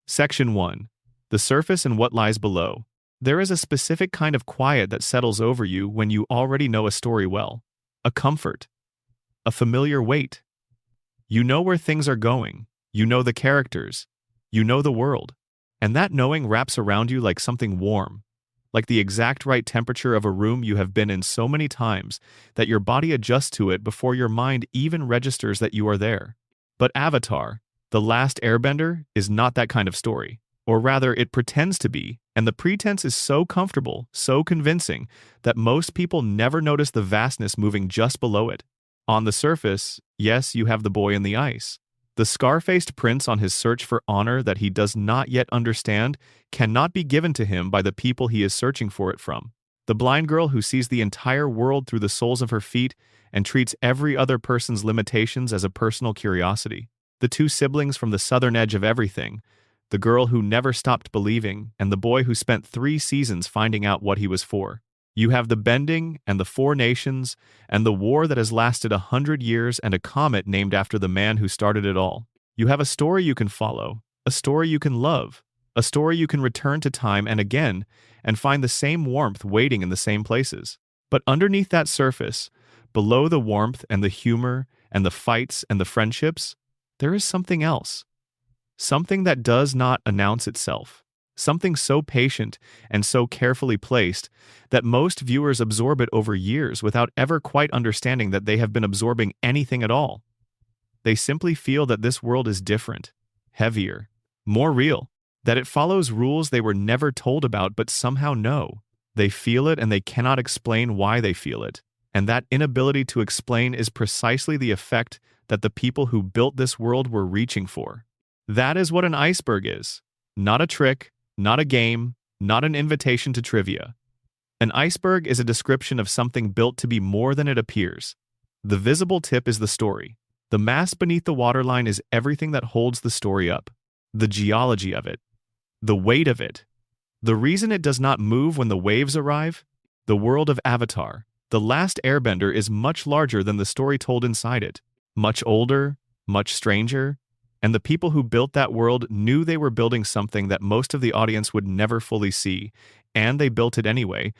Section 1. The surface and what lies below. There is a specific kind of quiet that settles over you when you already know a story well. A comfort. A familiar weight. You know where things are going. You know the characters. You know the world. And that knowing wraps around you like something warm, like the exact right temperature of a room you have been in so many times that your body adjusts to it before your mind even registers that you are there. But Avatar, The Last Airbender, is not that kind of story. Or rather, it pretends to be, and the pretense is so comfortable, so convincing, that most people never notice the vastness moving just below it. On the surface, yes, you have the boy in the ice. The scar-faced prince on his search for honor that he does not yet understand cannot be given to him by the people he is searching for it from. The blind girl who sees the entire world through the soles of her feet and treats every other person's limitations as a personal curiosity. The two siblings from the southern edge of everything, the girl who never stopped believing, and the boy who spent 3 seasons finding out what he was for. You have the bending and the 4 nations and the war that has lasted 100 years and a comet named after the man who started it all. You have a story you can follow, a story you can love, a story you can return to time and again and find the same warmth waiting in the same places. But underneath that surface, below the warmth and the humor and the fights and the friendships, there is something else. Something that does not announce itself. Something so patient and so carefully placed that most viewers absorb it over years without ever quite understanding that they have been absorbing anything at all. They simply feel that this world is different, heavier, more real, that it follows rules they were never told about but somehow know. They feel it and they cannot explain why they feel it. And that inability to explain is precisely the effect that the people who built this world were reaching for. That is what an iceberg is. Not a trick, not a game, not an invitation to trivia. An iceberg is a description of something built to be more than it appears. The visible tip is the story. The mass beneath the waterline is everything that holds the story up. The geology of it. The weight of it. The reason it does not move when the waves arrive. The world of Avatar, The Last Airbender, is much larger than the story told inside it. Much older, much stranger. And the people who built that world knew they were building something that most of the audience would never fully see, and they built it anyway,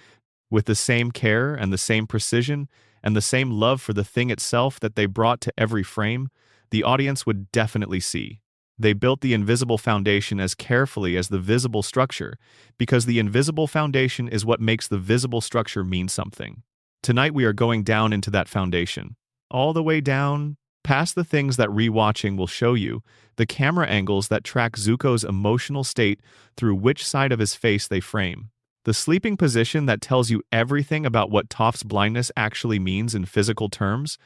with the same care and the same precision and the same love for the thing itself that they brought to every frame. The audience would definitely see. They built the invisible foundation as carefully as the visible structure, because the invisible foundation is what makes the visible structure mean something. Tonight we are going down into that foundation, all the way down, past the things that rewatching will show you, the camera angles that track Zuko's emotional state through which side of his face they frame, the sleeping position that tells you everything about what Toph's blindness actually means in physical terms,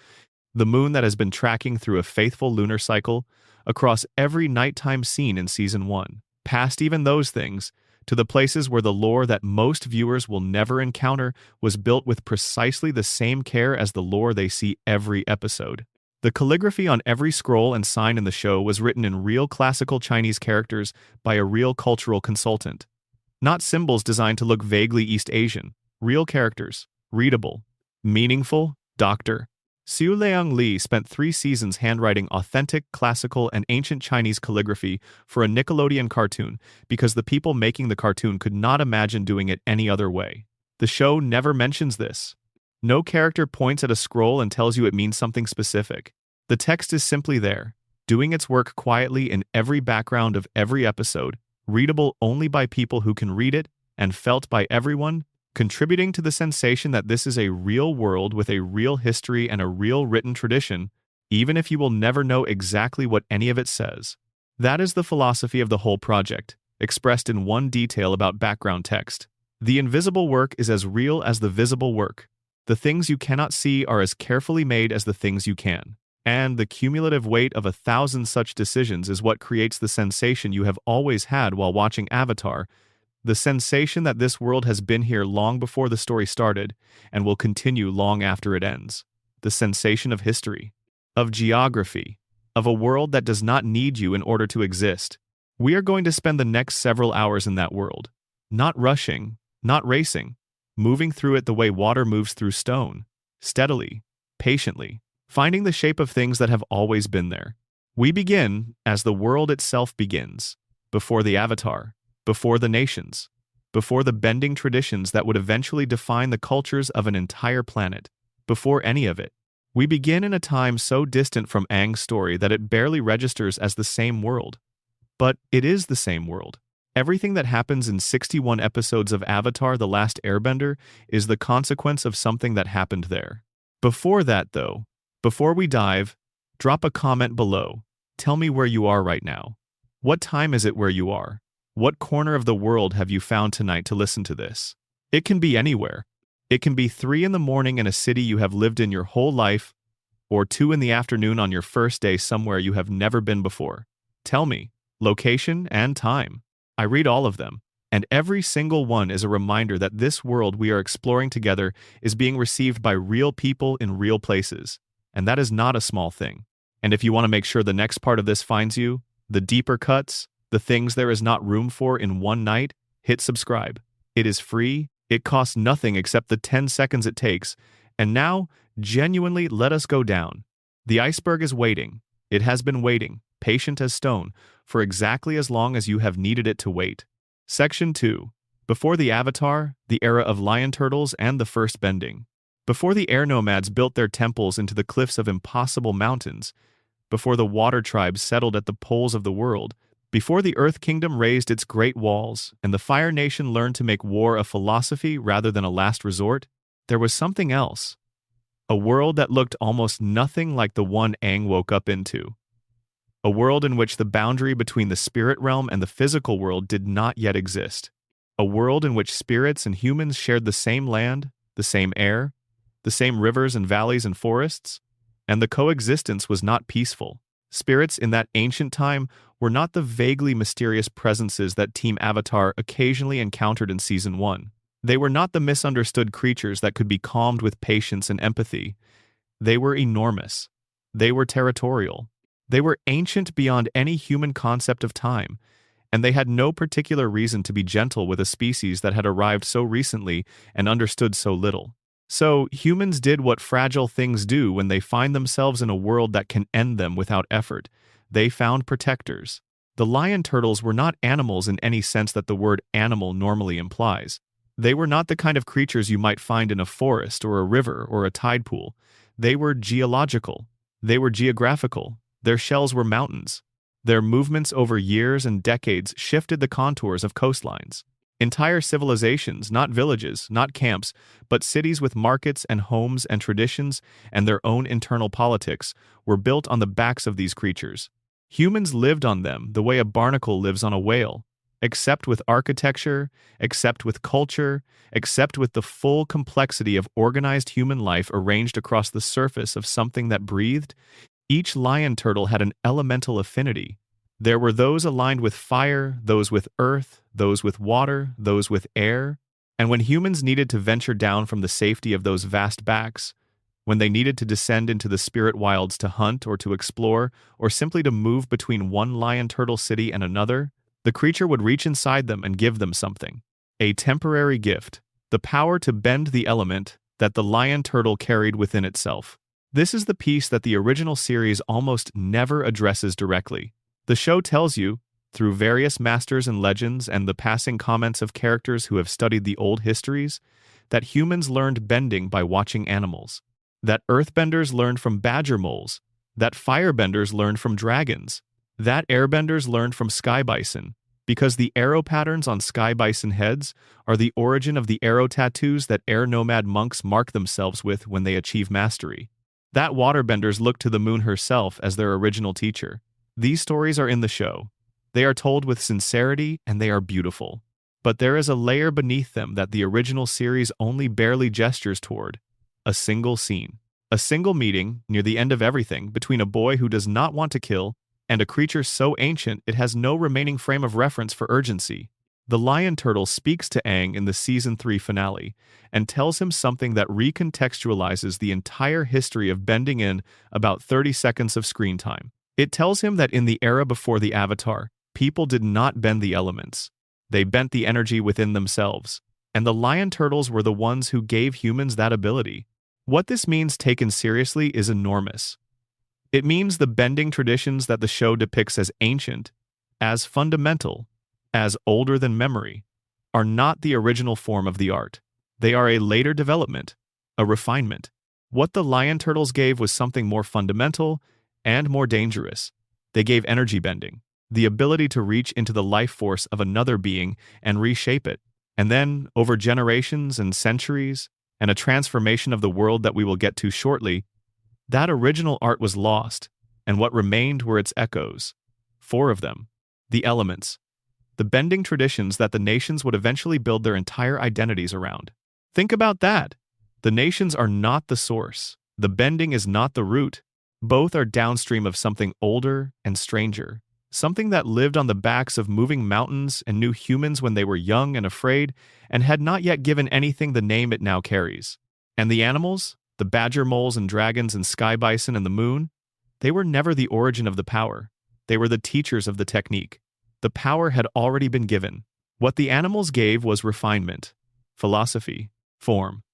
the moon that has been tracking through a faithful lunar cycle across every nighttime scene in Season 1, past even those things, to the places where the lore that most viewers will never encounter was built with precisely the same care as the lore they see every episode. The calligraphy on every scroll and sign in the show was written in real classical Chinese characters by a real cultural consultant. Not symbols designed to look vaguely East Asian. Real characters. Readable. Meaningful. Dr. Xu Liang Li spent 3 seasons handwriting authentic, classical, and ancient Chinese calligraphy for a Nickelodeon cartoon because the people making the cartoon could not imagine doing it any other way. The show never mentions this. No character points at a scroll and tells you it means something specific. The text is simply there, doing its work quietly in every background of every episode, readable only by people who can read it, and felt by everyone, contributing to the sensation that this is a real world with a real history and a real written tradition, even if you will never know exactly what any of it says. That is the philosophy of the whole project, expressed in one detail about background text. The invisible work is as real as the visible work. The things you cannot see are as carefully made as the things you can. And the cumulative weight of 1,000 such decisions is what creates the sensation you have always had while watching Avatar, the sensation that this world has been here long before the story started and will continue long after it ends. The sensation of history, of geography, of a world that does not need you in order to exist. We are going to spend the next several hours in that world, not rushing, not racing, moving through it the way water moves through stone, steadily, patiently, finding the shape of things that have always been there. We begin as the world itself begins, before the Avatar, before the nations, before the bending traditions that would eventually define the cultures of an entire planet, before any of it. We begin in a time so distant from Aang's story that it barely registers as the same world. But it is the same world. Everything that happens in 61 episodes of Avatar: The Last Airbender is the consequence of something that happened there. Before that, though, before we dive, drop a comment below. Tell me where you are right now. What time is it where you are? What corner of the world have you found tonight to listen to this? It can be anywhere. It can be 3 in the morning in a city you have lived in your whole life, or 2 in the afternoon on your first day somewhere you have never been before. Tell me, location and time. I read all of them, and every single one is a reminder that this world we are exploring together is being received by real people in real places, and that is not a small thing. And if you want to make sure the next part of this finds you, the deeper cuts, the things there is not room for in one night, hit subscribe. It is free, it costs nothing except the 10 seconds it takes, and now, genuinely let us go down. The iceberg is waiting. It has been waiting, patient as stone, for exactly as long as you have needed it to wait. Section 2. Before the Avatar, the era of lion turtles and the first bending. Before the air nomads built their temples into the cliffs of impossible mountains, before the water tribes settled at the poles of the world, before the Earth Kingdom raised its great walls and the Fire Nation learned to make war a philosophy rather than a last resort, there was something else. A world that looked almost nothing like the one Aang woke up into. A world in which the boundary between the spirit realm and the physical world did not yet exist. A world in which spirits and humans shared the same land, the same air, the same rivers and valleys and forests, and the coexistence was not peaceful. Spirits in that ancient time were not the vaguely mysterious presences that Team Avatar occasionally encountered in Season 1. They were not the misunderstood creatures that could be calmed with patience and empathy. They were enormous. They were territorial. They were ancient beyond any human concept of time, and they had no particular reason to be gentle with a species that had arrived so recently and understood so little. So, humans did what fragile things do when they find themselves in a world that can end them without effort. They found protectors. The lion turtles were not animals in any sense that the word animal normally implies. They were not the kind of creatures you might find in a forest or a river or a tide pool. They were geological. They were geographical. Their shells were mountains. Their movements over years and decades shifted the contours of coastlines. Entire civilizations, not villages, not camps, but cities with markets and homes and traditions and their own internal politics, were built on the backs of these creatures. Humans lived on them the way a barnacle lives on a whale, except with architecture, except with culture, except with the full complexity of organized human life arranged across the surface of something that breathed. Each lion turtle had an elemental affinity. There were those aligned with fire, those with earth, those with water, those with air. And when humans needed to venture down from the safety of those vast backs, when they needed to descend into the spirit wilds to hunt or to explore, or simply to move between one lion turtle city and another, the creature would reach inside them and give them something. A temporary gift, the power to bend the element that the lion turtle carried within itself. This is the piece that the original series almost never addresses directly. The show tells you, through various masters and legends and the passing comments of characters who have studied the old histories, that humans learned bending by watching animals, that earthbenders learned from badger moles, that firebenders learned from dragons, that airbenders learned from sky bison, because the arrow patterns on sky bison heads are the origin of the arrow tattoos that air nomad monks mark themselves with when they achieve mastery. That waterbenders look to the moon herself as their original teacher. These stories are in the show. They are told with sincerity and they are beautiful. But there is a layer beneath them that the original series only barely gestures toward. A single scene. A single meeting, near the end of everything, between a boy who does not want to kill and a creature so ancient it has no remaining frame of reference for urgency. The lion turtle speaks to Aang in the Season 3 finale and tells him something that recontextualizes the entire history of bending in about 30 seconds of screen time. It tells him that in the era before the Avatar, people did not bend the elements. They bent the energy within themselves, and the lion turtles were the ones who gave humans that ability. What this means taken seriously is enormous. It means the bending traditions that the show depicts as ancient, as fundamental, as older than memory, are not the original form of the art. They are a later development, a refinement. What the lion turtles gave was something more fundamental and more dangerous. They gave energy bending, the ability to reach into the life force of another being and reshape it. And then, over generations and centuries, and a transformation of the world that we will get to shortly, that original art was lost, and what remained were its echoes. 4 of them. The elements. The bending traditions that the nations would eventually build their entire identities around. Think about that. The nations are not the source. The bending is not the root. Both are downstream of something older and stranger. Something that lived on the backs of moving mountains and knew humans when they were young and afraid, and had not yet given anything the name it now carries. And the animals, the badger moles and dragons and sky bison and the moon, they were never the origin of the power. They were the teachers of the technique. The power had already been given. What the animals gave was refinement, philosophy, form.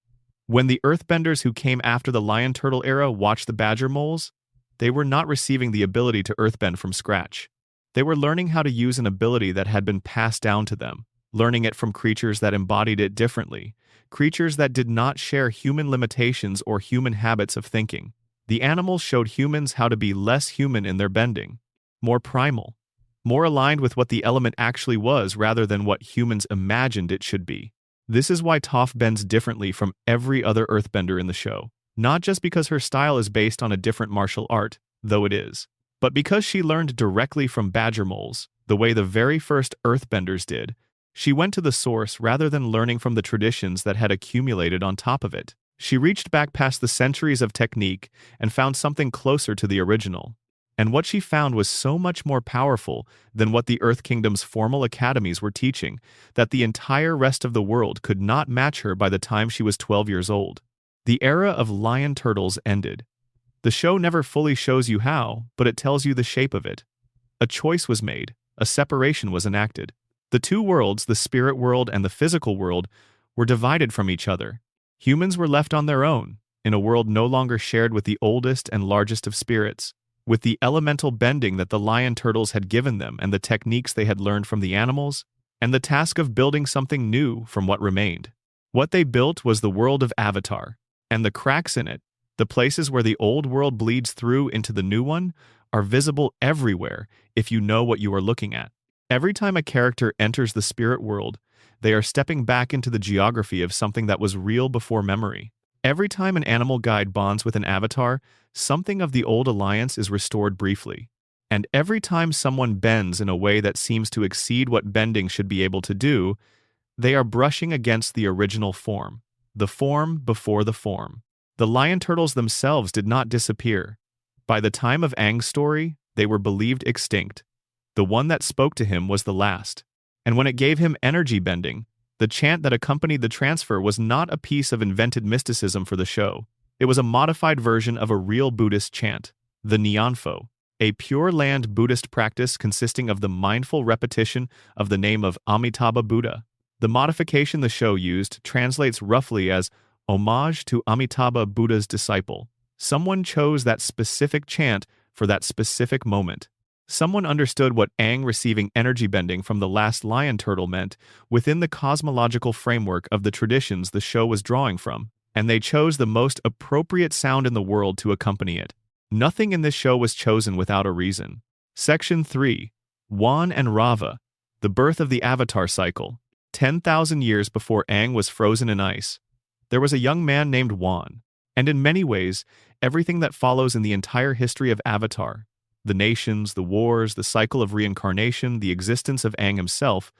When the earthbenders who came after the lion turtle era watched the badger moles, they were not receiving the ability to earthbend from scratch. They were learning how to use an ability that had been passed down to them, learning it from creatures that embodied it differently, creatures that did not share human limitations or human habits of thinking. The animals showed humans how to be less human in their bending, more primal, more aligned with what the element actually was rather than what humans imagined it should be. This is why Toph bends differently from every other earthbender in the show. Not just because her style is based on a different martial art, though it is, but because she learned directly from badger moles, the way the very first earthbenders did. She went to the source rather than learning from the traditions that had accumulated on top of it. She reached back past the centuries of technique and found something closer to the original. And what she found was so much more powerful than what the Earth Kingdom's formal academies were teaching, that the entire rest of the world could not match her by the time she was 12 years old. The era of lion turtles ended. The show never fully shows you how, but it tells you the shape of it. A choice was made, a separation was enacted. The two worlds, the spirit world and the physical world, were divided from each other. Humans were left on their own, in a world no longer shared with the oldest and largest of spirits. With the elemental bending that the lion turtles had given them and the techniques they had learned from the animals, and the task of building something new from what remained. What they built was the world of Avatar, and the cracks in it, the places where the old world bleeds through into the new one, are visible everywhere if you know what you are looking at. Every time a character enters the spirit world, they are stepping back into the geography of something that was real before memory. Every time an animal guide bonds with an avatar, something of the old alliance is restored briefly. And every time someone bends in a way that seems to exceed what bending should be able to do, they are brushing against the original form, the form before the form. The lion turtles themselves did not disappear. By the time of Aang's story, they were believed extinct. The one that spoke to him was the last. And when it gave him energy bending, the chant that accompanied the transfer was not a piece of invented mysticism for the show. It was a modified version of a real Buddhist chant, the Nyanpho, a Pure Land Buddhist practice consisting of the mindful repetition of the name of Amitabha Buddha. The modification the show used translates roughly as homage to Amitabha Buddha's disciple. Someone chose that specific chant for that specific moment. Someone understood what Aang receiving energy bending from the last lion turtle meant within the cosmological framework of the traditions the show was drawing from, and they chose the most appropriate sound in the world to accompany it. Nothing in this show was chosen without a reason. Section 3. Wan and Rava. The birth of the Avatar cycle. 10,000 years before Aang was frozen in ice, there was a young man named Wan, and in many ways, everything that follows in the entire history of Avatar, the nations, the wars, the cycle of reincarnation, the existence of Aang himself,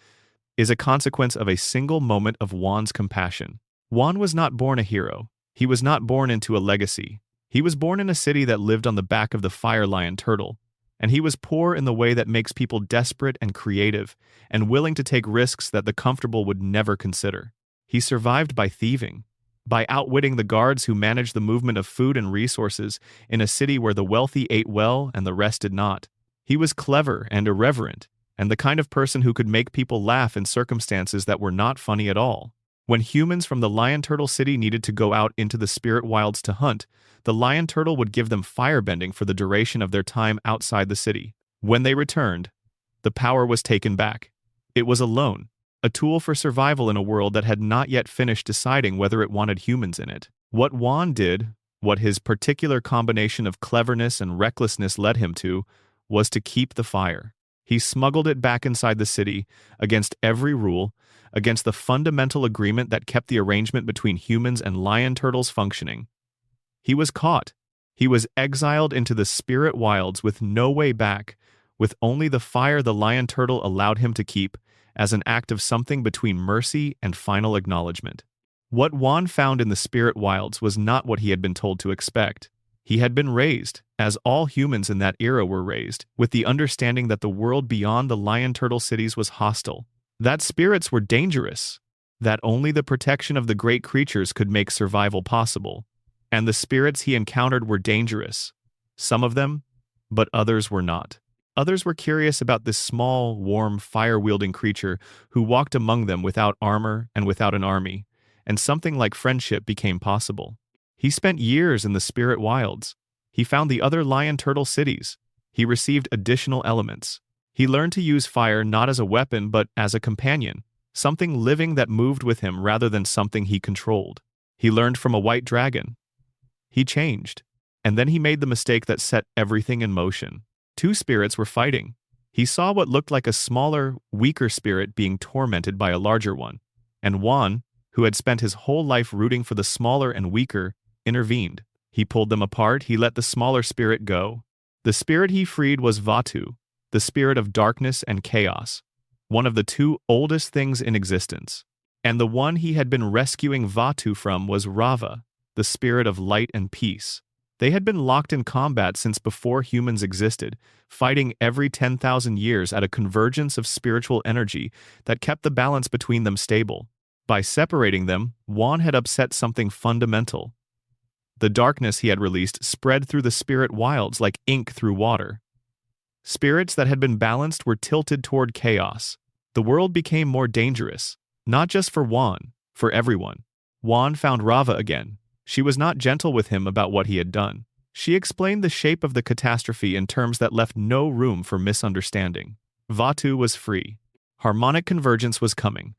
is a consequence of a single moment of Wan's compassion. Wan was not born a hero. He was not born into a legacy. He was born in a city that lived on the back of the fire lion turtle, and he was poor in the way that makes people desperate and creative, and willing to take risks that the comfortable would never consider. He survived by thieving, by outwitting the guards who managed the movement of food and resources in a city where the wealthy ate well and the rest did not. He was clever and irreverent, and the kind of person who could make people laugh in circumstances that were not funny at all. When humans from the Lion Turtle City needed to go out into the spirit wilds to hunt, the Lion Turtle would give them firebending for the duration of their time outside the city. When they returned, The power was taken back. It was alone, a tool for survival in a world that had not yet finished deciding whether it wanted humans in it. What Juan did, what his particular combination of cleverness and recklessness led him to, was to keep the fire. He smuggled it back inside the city, against every rule, against the fundamental agreement that kept the arrangement between humans and lion turtles functioning. He was caught. He was exiled into the spirit wilds with no way back, with only the fire the lion turtle allowed him to keep, as an act of something between mercy and final acknowledgement. What Juan found in the spirit wilds was not what he had been told to expect. He had been raised, as all humans in that era were raised, with the understanding that the world beyond the lion turtle cities was hostile, that spirits were dangerous, that only the protection of the great creatures could make survival possible, and the spirits he encountered were dangerous, some of them, but others were not. Others were curious about this small, warm, fire-wielding creature who walked among them without armor and without an army, and something like friendship became possible. He spent years in the spirit wilds. He found the other lion turtle cities. He received additional elements. He learned to use fire not as a weapon but as a companion, something living that moved with him rather than something he controlled. He learned from a white dragon. He changed, and then he made the mistake that set everything in motion. Two spirits were fighting. He saw what looked like a smaller, weaker spirit being tormented by a larger one, and Juan, who had spent his whole life rooting for the smaller and weaker, intervened. He pulled them apart. He let the smaller spirit go. The spirit he freed was Vatu, the spirit of darkness and chaos, one of the two oldest things in existence. And the one he had been rescuing Vatu from was Rava, the spirit of light and peace. They had been locked in combat since before humans existed, fighting every 10,000 years at a convergence of spiritual energy that kept the balance between them stable. By separating them, Juan had upset something fundamental. The darkness he had released spread through the spirit wilds like ink through water. Spirits that had been balanced were tilted toward chaos. The world became more dangerous, not just for Juan, for everyone. Juan found Rava again. She was not gentle with him about what he had done. She explained the shape of the catastrophe in terms that left no room for misunderstanding. Vatu was free. Harmonic convergence was coming.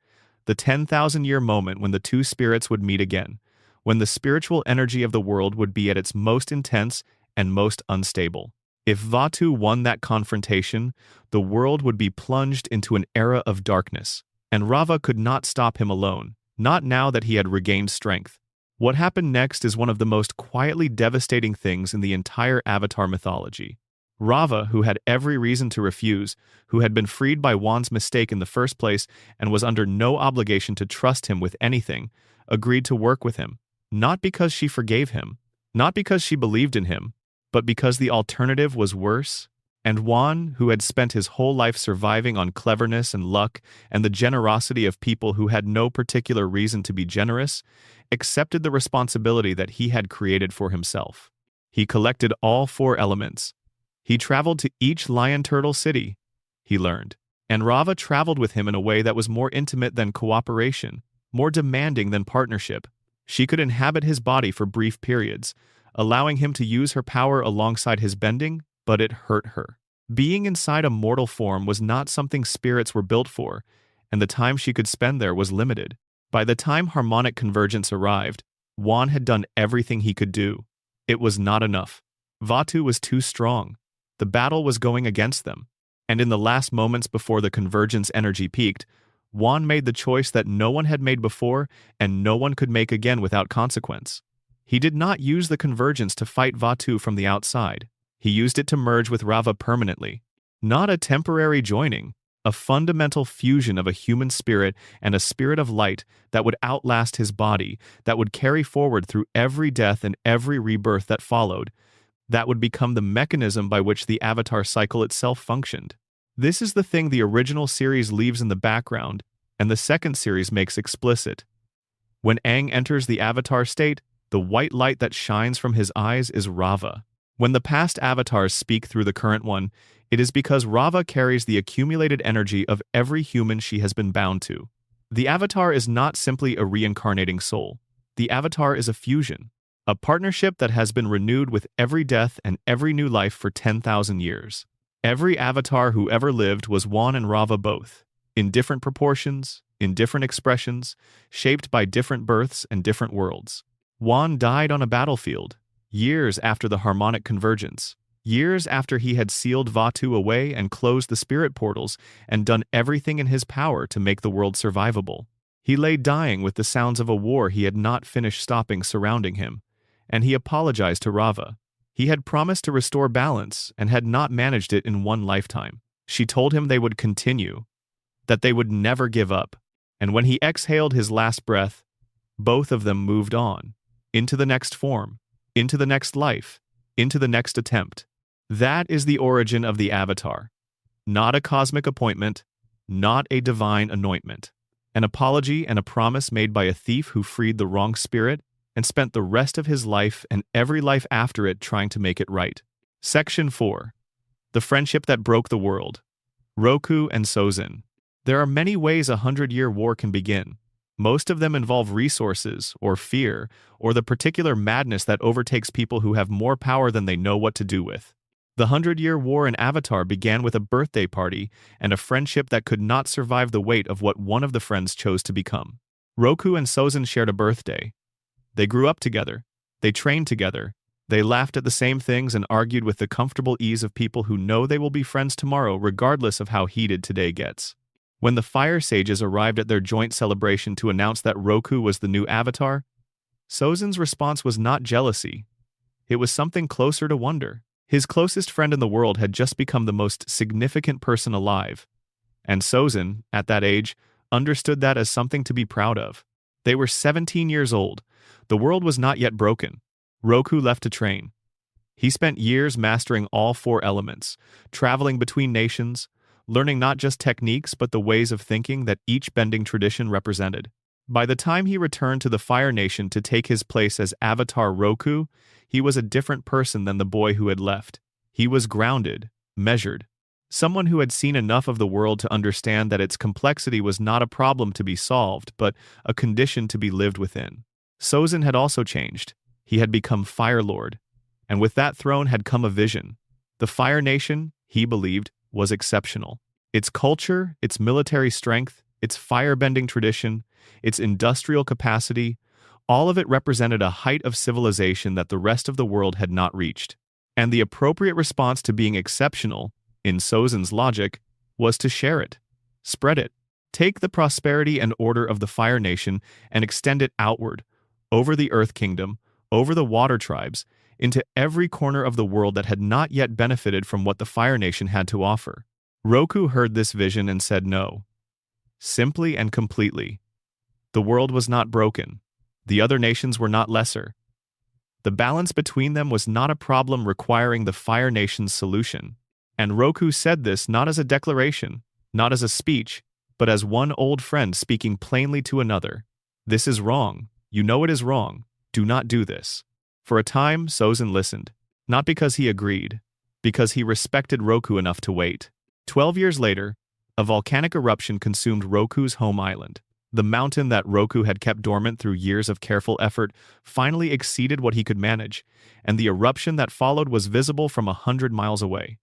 The 10,000-year moment when the two spirits would meet again, when the spiritual energy of the world would be at its most intense and most unstable. If Vatu won that confrontation, the world would be plunged into an era of darkness, and Rava could not stop him alone, not now that he had regained strength. What happened next is one of the most quietly devastating things in the entire Avatar mythology. Rava, who had every reason to refuse, who had been freed by Juan's mistake in the first place and was under no obligation to trust him with anything, agreed to work with him, not because she forgave him, not because she believed in him, but because the alternative was worse. And Juan, who had spent his whole life surviving on cleverness and luck and the generosity of people who had no particular reason to be generous, accepted the responsibility that he had created for himself. He collected all four elements. He traveled to each lion turtle city, he learned, and Rava traveled with him in a way that was more intimate than cooperation, more demanding than partnership. She could inhabit his body for brief periods, allowing him to use her power alongside his bending, but it hurt her. Being inside a mortal form was not something spirits were built for, and the time she could spend there was limited. By the time harmonic convergence arrived, Juan had done everything he could do. It was not enough. Vatu was too strong. The battle was going against them. And in the last moments before the convergence energy peaked, Juan made the choice that no one had made before and no one could make again without consequence. He did not use the convergence to fight Vatu from the outside. He used it to merge with Rava permanently. Not a temporary joining, a fundamental fusion of a human spirit and a spirit of light that would outlast his body, that would carry forward through every death and every rebirth that followed, that would become the mechanism by which the Avatar cycle itself functioned. This is the thing the original series leaves in the background, and the second series makes explicit. When Aang enters the Avatar state, the white light that shines from his eyes is Rava. When the past avatars speak through the current one, it is because Rava carries the accumulated energy of every human she has been bound to. The Avatar is not simply a reincarnating soul. The Avatar is a fusion, a partnership that has been renewed with every death and every new life for 10,000 years. Every avatar who ever lived was Juan and Rava both, in different proportions, in different expressions, shaped by different births and different worlds. Juan died on a battlefield, years after the harmonic convergence, years after he had sealed Vatu away and closed the spirit portals and done everything in his power to make the world survivable. He lay dying with the sounds of a war he had not finished stopping surrounding him, and he apologized to Rava. He had promised to restore balance and had not managed it in one lifetime. She told him they would continue, that they would never give up, and when he exhaled his last breath, both of them moved on, into the next form, into the next life, into the next attempt. That is the origin of the Avatar. Not a cosmic appointment, not a divine anointment. An apology and a promise made by a thief who freed the wrong spirit and spent the rest of his life and every life after it trying to make it right. Section 4. The friendship that broke the world. Roku and Sozin. There are many ways a 100-year war can begin. Most of them involve resources, or fear, or the particular madness that overtakes people who have more power than they know what to do with. The 100-Year War in Avatar began with a birthday party and a friendship that could not survive the weight of what one of the friends chose to become. Roku and Sozin shared a birthday. They grew up together. They trained together. They laughed at the same things and argued with the comfortable ease of people who know they will be friends tomorrow regardless of how heated today gets. When the Fire Sages arrived at their joint celebration to announce that Roku was the new Avatar, Sozin's response was not jealousy. It was something closer to wonder. His closest friend in the world had just become the most significant person alive, and Sozin, at that age, understood that as something to be proud of. They were 17 years old. The world was not yet broken. Roku left to train. He spent years mastering all 4 elements, traveling between nations, learning not just techniques but the ways of thinking that each bending tradition represented. By the time he returned to the Fire Nation to take his place as Avatar Roku, he was a different person than the boy who had left. He was grounded, measured, someone who had seen enough of the world to understand that its complexity was not a problem to be solved, but a condition to be lived within. Sozin had also changed. He had become Fire Lord, and with that throne had come a vision. The Fire Nation, he believed, was exceptional. Its culture, its military strength, its firebending tradition, its industrial capacity, all of it represented a height of civilization that the rest of the world had not reached. And the appropriate response to being exceptional, in Sozin's logic, was to share it, spread it. Take the prosperity and order of the Fire Nation and extend it outward, over the Earth Kingdom, over the Water Tribes, into every corner of the world that had not yet benefited from what the Fire Nation had to offer. Roku heard this vision and said no. Simply and completely. The world was not broken. The other nations were not lesser. The balance between them was not a problem requiring the Fire Nation's solution. And Roku said this not as a declaration, not as a speech, but as one old friend speaking plainly to another. This is wrong. You know it is wrong. Do not do this. For a time, Sozin listened, not because he agreed, because he respected Roku enough to wait. 12 years later, a volcanic eruption consumed Roku's home island. The mountain that Roku had kept dormant through years of careful effort finally exceeded what he could manage, and the eruption that followed was visible from 100 miles away.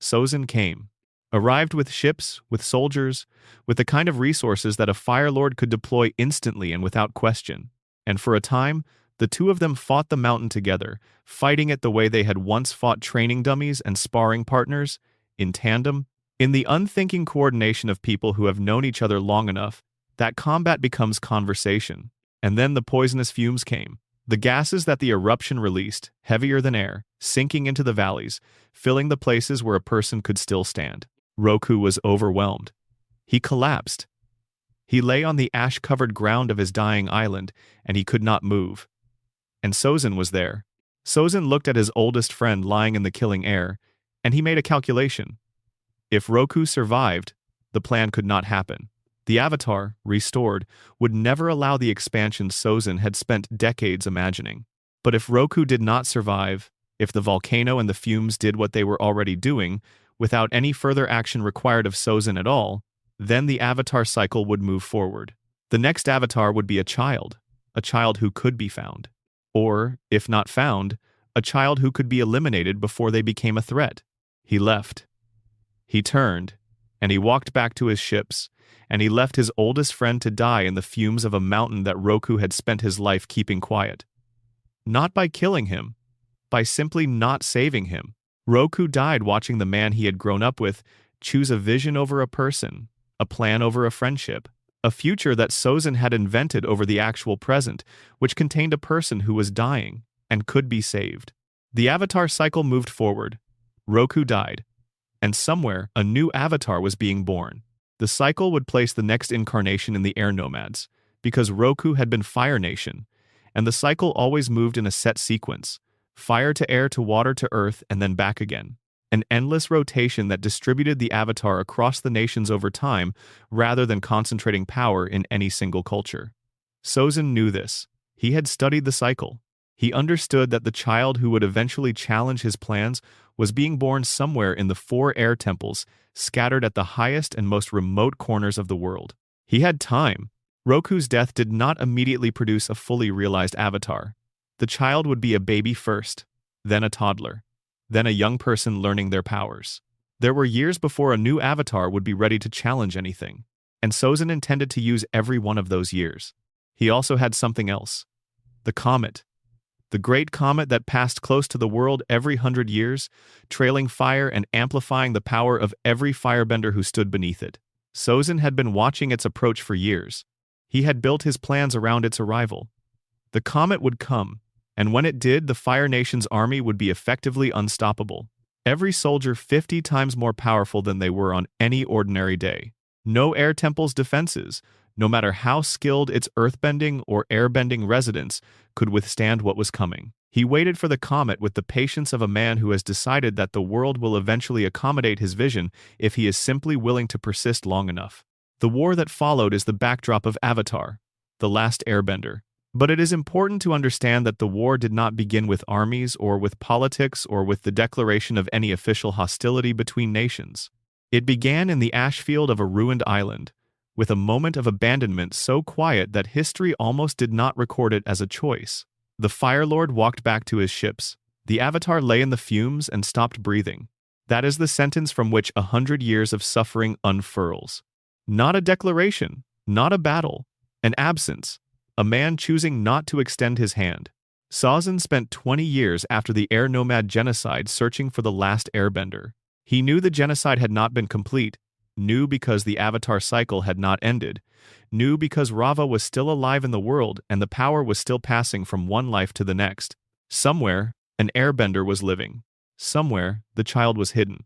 Sozin came, arrived with ships, with soldiers, with the kind of resources that a Fire Lord could deploy instantly and without question. And for a time, the two of them fought the mountain together, fighting it the way they had once fought training dummies and sparring partners, in tandem. In the unthinking coordination of people who have known each other long enough, that combat becomes conversation. And then the poisonous fumes came. The gases that the eruption released, heavier than air, sinking into the valleys, filling the places where a person could still stand. Roku was overwhelmed. He collapsed. He lay on the ash-covered ground of his dying island, and he could not move. And Sozin was there. Sozin looked at his oldest friend lying in the killing air, and he made a calculation. If Roku survived, the plan could not happen. The Avatar, restored, would never allow the expansion Sozin had spent decades imagining. But if Roku did not survive, if the volcano and the fumes did what they were already doing, without any further action required of Sozin at all, then the Avatar cycle would move forward. The next Avatar would be a child who could be found. Or, if not found, a child who could be eliminated before they became a threat. He left. He turned, and he walked back to his ships, and he left his oldest friend to die in the fumes of a mountain that Roku had spent his life keeping quiet. Not by killing him, by simply not saving him. Roku died watching the man he had grown up with choose a vision over a person, a plan over a friendship, a future that Sozin had invented over the actual present, which contained a person who was dying and could be saved. The avatar cycle moved forward. Roku died, and somewhere a new avatar was being born. The cycle would place the next incarnation in the air nomads, because Roku had been Fire Nation, and the cycle always moved in a set sequence: fire to air to water to earth and then back again. An endless rotation that distributed the avatar across the nations over time rather than concentrating power in any single culture. Sozin knew this. He had studied the cycle. He understood that the child who would eventually challenge his plans was being born somewhere in the 4 air temples scattered at the highest and most remote corners of the world. He had time. Roku's death did not immediately produce a fully realized avatar. The child would be a baby first, then a toddler, then a young person learning their powers. There were years before a new avatar would be ready to challenge anything, and Sozin intended to use every one of those years. He also had something else. The comet. The great comet that passed close to the world every 100 years, trailing fire and amplifying the power of every firebender who stood beneath it. Sozin had been watching its approach for years. He had built his plans around its arrival. The comet would come, and when it did, the Fire Nation's army would be effectively unstoppable. Every soldier 50 times more powerful than they were on any ordinary day. No air temple's defenses, no matter how skilled its earthbending or airbending residents, could withstand what was coming. He waited for the comet with the patience of a man who has decided that the world will eventually accommodate his vision if he is simply willing to persist long enough. The war that followed is the backdrop of Avatar, the Last Airbender. But it is important to understand that the war did not begin with armies or with politics or with the declaration of any official hostility between nations. It began in the ash field of a ruined island, with a moment of abandonment so quiet that history almost did not record it as a choice. The Fire Lord walked back to his ships. The Avatar lay in the fumes and stopped breathing. That is the sentence from which 100 years of suffering unfurls. Not a declaration, not a battle, an absence, a man choosing not to extend his hand. Sozin spent 20 years after the air nomad genocide searching for the last airbender. He knew the genocide had not been complete, knew because the Avatar cycle had not ended, knew because Rava was still alive in the world and the power was still passing from one life to the next. Somewhere, an airbender was living. Somewhere, the child was hidden.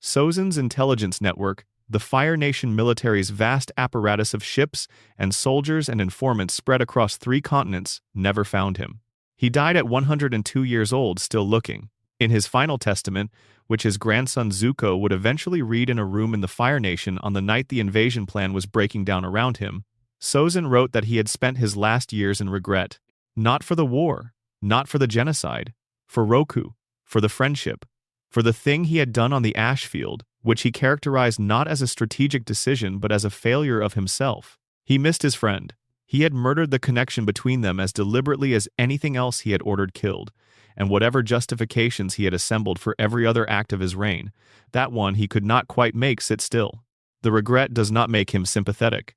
Sozin's intelligence network, the Fire Nation military's vast apparatus of ships and soldiers and informants spread across 3 continents, never found him. He died at 102 years old, still looking. In his final testament, which his grandson Zuko would eventually read in a room in the Fire Nation on the night the invasion plan was breaking down around him, Sozin wrote that he had spent his last years in regret. Not for the war, not for the genocide, for Roku, for the friendship, for the thing he had done on the ash field, which he characterized not as a strategic decision but as a failure of himself. He missed his friend. He had murdered the connection between them as deliberately as anything else he had ordered killed, and whatever justifications he had assembled for every other act of his reign, that one he could not quite make sit still. The regret does not make him sympathetic.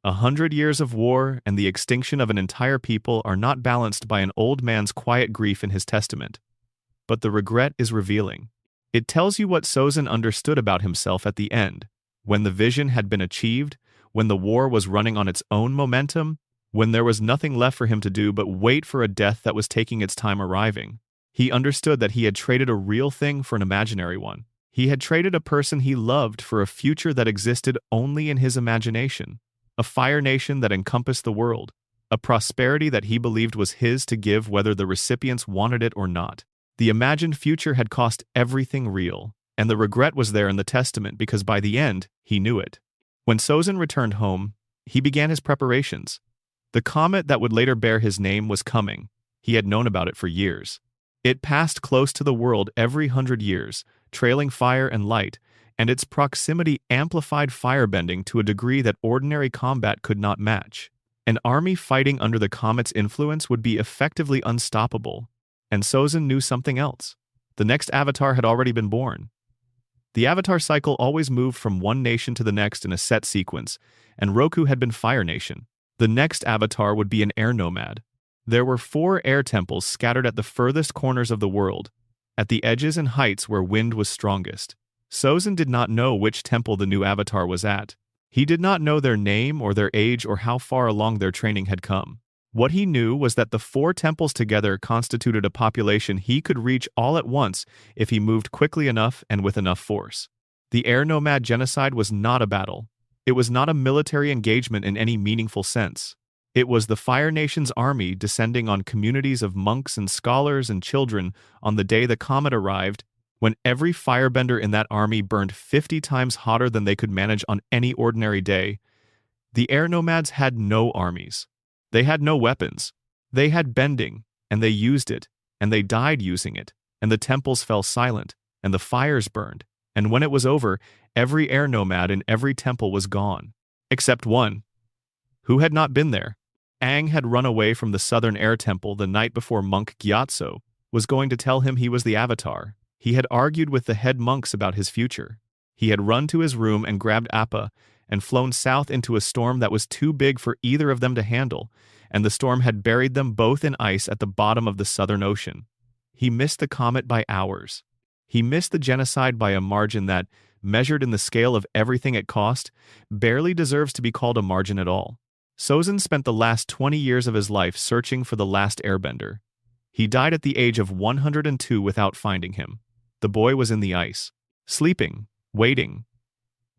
100 years of war and the extinction of an entire people are not balanced by an old man's quiet grief in his testament. But the regret is revealing. It tells you what Sozin understood about himself at the end, when the vision had been achieved, when the war was running on its own momentum, when there was nothing left for him to do but wait for a death that was taking its time arriving. He understood that he had traded a real thing for an imaginary one. He had traded a person he loved for a future that existed only in his imagination, a Fire Nation that encompassed the world, a prosperity that he believed was his to give whether the recipients wanted it or not. The imagined future had cost everything real, and the regret was there in the testament because by the end, he knew it. When Sozin returned home, he began his preparations. The comet that would later bear his name was coming. He had known about it for years. It passed close to the world every 100 years, trailing fire and light, and its proximity amplified firebending to a degree that ordinary combat could not match. An army fighting under the comet's influence would be effectively unstoppable. And Sozin knew something else. The next avatar had already been born. The Avatar cycle always moved from one nation to the next in a set sequence, and Roku had been Fire Nation. The next Avatar would be an air nomad. There were 4 air temples scattered at the furthest corners of the world, at the edges and heights where wind was strongest. Sozin did not know which temple the new Avatar was at. He did not know their name or their age or how far along their training had come. What he knew was that the 4 temples together constituted a population he could reach all at once if he moved quickly enough and with enough force. The air nomad genocide was not a battle. It was not a military engagement in any meaningful sense. It was the Fire Nation's army descending on communities of monks and scholars and children on the day the comet arrived, when every firebender in that army burned 50 times hotter than they could manage on any ordinary day. The air nomads had no armies. They had no weapons. They had bending, and they used it, and they died using it, and the temples fell silent, and the fires burned, and when it was over, every air nomad in every temple was gone. Except one, who had not been there. Aang had run away from the southern air temple the night before monk Gyatso was going to tell him he was the Avatar. He had argued with the head monks about his future. He had run to his room and grabbed Appa and flown south into a storm that was too big for either of them to handle, and the storm had buried them both in ice at the bottom of the Southern Ocean. He missed the comet by hours. He missed the genocide by a margin that, measured in the scale of everything it cost, barely deserves to be called a margin at all. Sozin spent the last 20 years of his life searching for the Last Airbender. He died at the age of 102 without finding him. The boy was in the ice, sleeping, waiting,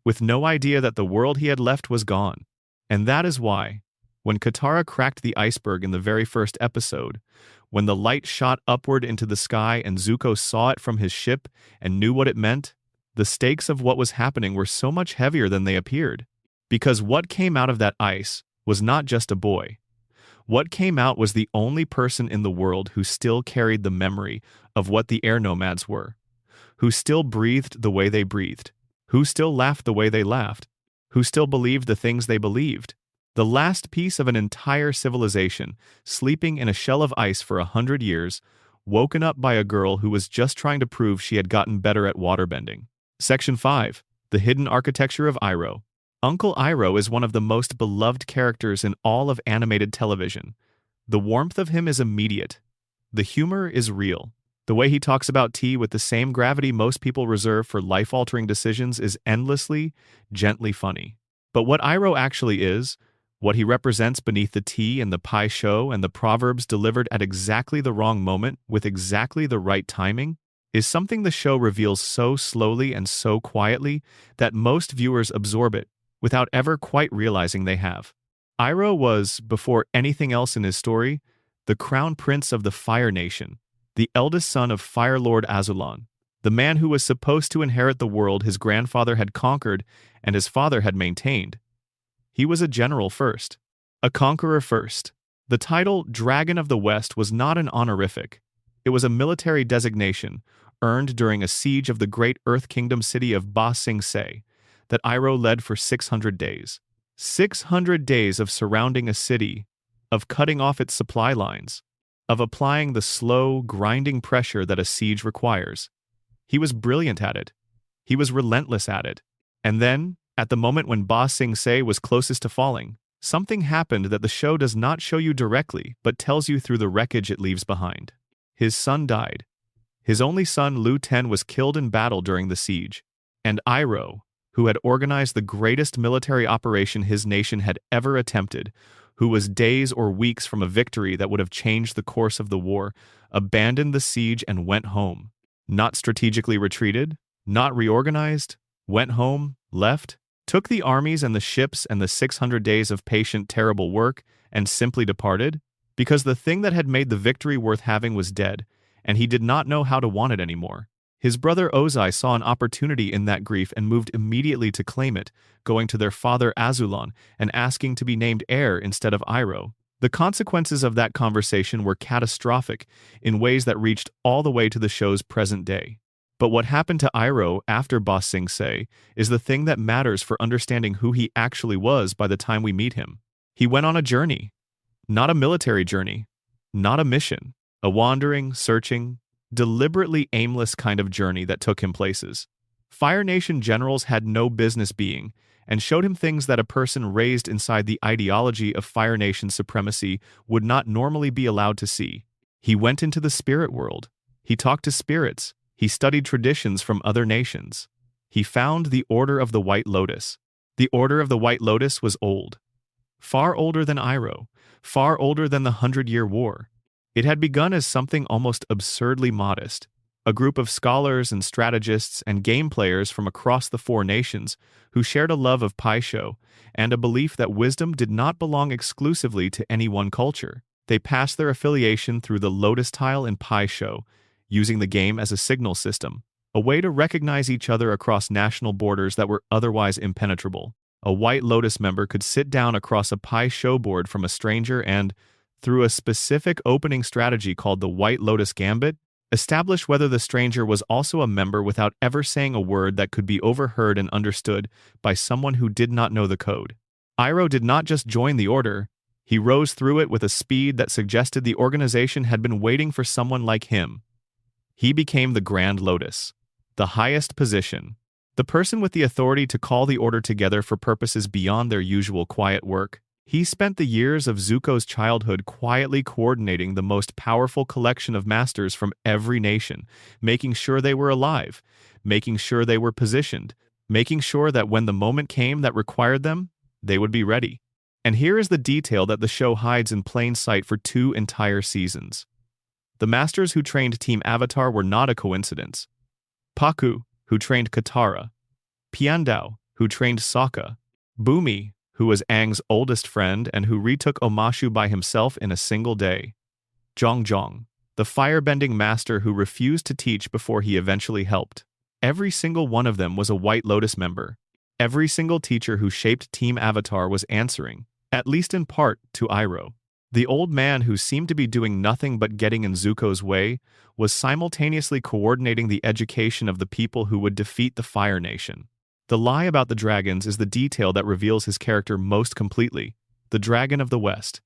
with no idea that the world he had left was gone. And that is why, when Katara cracked the iceberg in the very first episode, when the light shot upward into the sky and Zuko saw it from his ship and knew what it meant, the stakes of what was happening were so much heavier than they appeared. Because what came out of that ice was not just a boy. What came out was the only person in the world who still carried the memory of what the air nomads were, who still breathed the way they breathed, who still laughed the way they laughed, who still believed the things they believed. The last piece of an entire civilization, sleeping in a shell of ice for 100 years, woken up by a girl who was just trying to prove she had gotten better at waterbending. Section 5. The Hidden Architecture of Iroh. Uncle Iroh is one of the most beloved characters in all of animated television. The warmth of him is immediate. The humor is real. The way he talks about tea with the same gravity most people reserve for life-altering decisions is endlessly, gently funny. But what Iroh actually is, what he represents beneath the tea and the pie show and the proverbs delivered at exactly the wrong moment with exactly the right timing, is something the show reveals so slowly and so quietly that most viewers absorb it without ever quite realizing they have. Iroh was, before anything else in his story, the crown prince of the Fire Nation, the eldest son of Fire Lord Azulon, the man who was supposed to inherit the world his grandfather had conquered and his father had maintained. He was a general first, a conqueror first. The title Dragon of the West was not an honorific. It was a military designation earned during a siege of the great Earth Kingdom city of Ba Sing Se that Iroh led for 600 days. 600 days of surrounding a city, of cutting off its supply lines, of applying the slow, grinding pressure that a siege requires. He was brilliant at it. He was relentless at it. And then, at the moment when Ba Sing Se was closest to falling, something happened that the show does not show you directly but tells you through the wreckage it leaves behind. His son died. His only son Lu Ten was killed in battle during the siege. And Iroh, who had organized the greatest military operation his nation had ever attempted, who was days or weeks from a victory that would have changed the course of the war, abandoned the siege and went home. Not strategically retreated, not reorganized, went home, left, took the armies and the ships and the 600 days of patient, terrible work, and simply departed, because the thing that had made the victory worth having was dead, and he did not know how to want it anymore. His brother Ozai saw an opportunity in that grief and moved immediately to claim it, going to their father Azulon and asking to be named heir instead of Iroh. The consequences of that conversation were catastrophic in ways that reached all the way to the show's present day. But what happened to Iroh after Ba Sing Se is the thing that matters for understanding who he actually was by the time we meet him. He went on a journey. Not a military journey. Not a mission. A wandering, searching, deliberately aimless kind of journey that took him places. Fire Nation generals had no business being, and showed him things that a person raised inside the ideology of Fire Nation supremacy would not normally be allowed to see. He went into the spirit world. He talked to spirits. He studied traditions from other nations. He found the Order of the White Lotus. The Order of the White Lotus was old. Far older than Iroh. Far older than the 100-Year War. It had begun as something almost absurdly modest. A group of scholars and strategists and game players from across the four nations who shared a love of Pai Sho and a belief that wisdom did not belong exclusively to any one culture. They passed their affiliation through the lotus tile in Pai Sho, using the game as a signal system, a way to recognize each other across national borders that were otherwise impenetrable. A White Lotus member could sit down across a Pai Sho board from a stranger and, through a specific opening strategy called the White Lotus Gambit, establish whether the stranger was also a member without ever saying a word that could be overheard and understood by someone who did not know the code. Iroh did not just join the order, he rose through it with a speed that suggested the organization had been waiting for someone like him. He became the Grand Lotus, the highest position, the person with the authority to call the order together for purposes beyond their usual quiet work. He spent the years of Zuko's childhood quietly coordinating the most powerful collection of masters from every nation, making sure they were alive, making sure they were positioned, making sure that when the moment came that required them, they would be ready. And here is the detail that the show hides in plain sight for 2 entire seasons. The masters who trained Team Avatar were not a coincidence. Pakku, who trained Katara, Piandao, who trained Sokka, Bumi, who was Aang's oldest friend and who retook Omashu by himself in a single day, Zhong, the firebending master who refused to teach before he eventually helped. Every single one of them was a White Lotus member. Every single teacher who shaped Team Avatar was answering, at least in part, to Iroh. The old man who seemed to be doing nothing but getting in Zuko's way was simultaneously coordinating the education of the people who would defeat the Fire Nation. The lie about the dragons is the detail that reveals his character most completely, the Dragon of the West.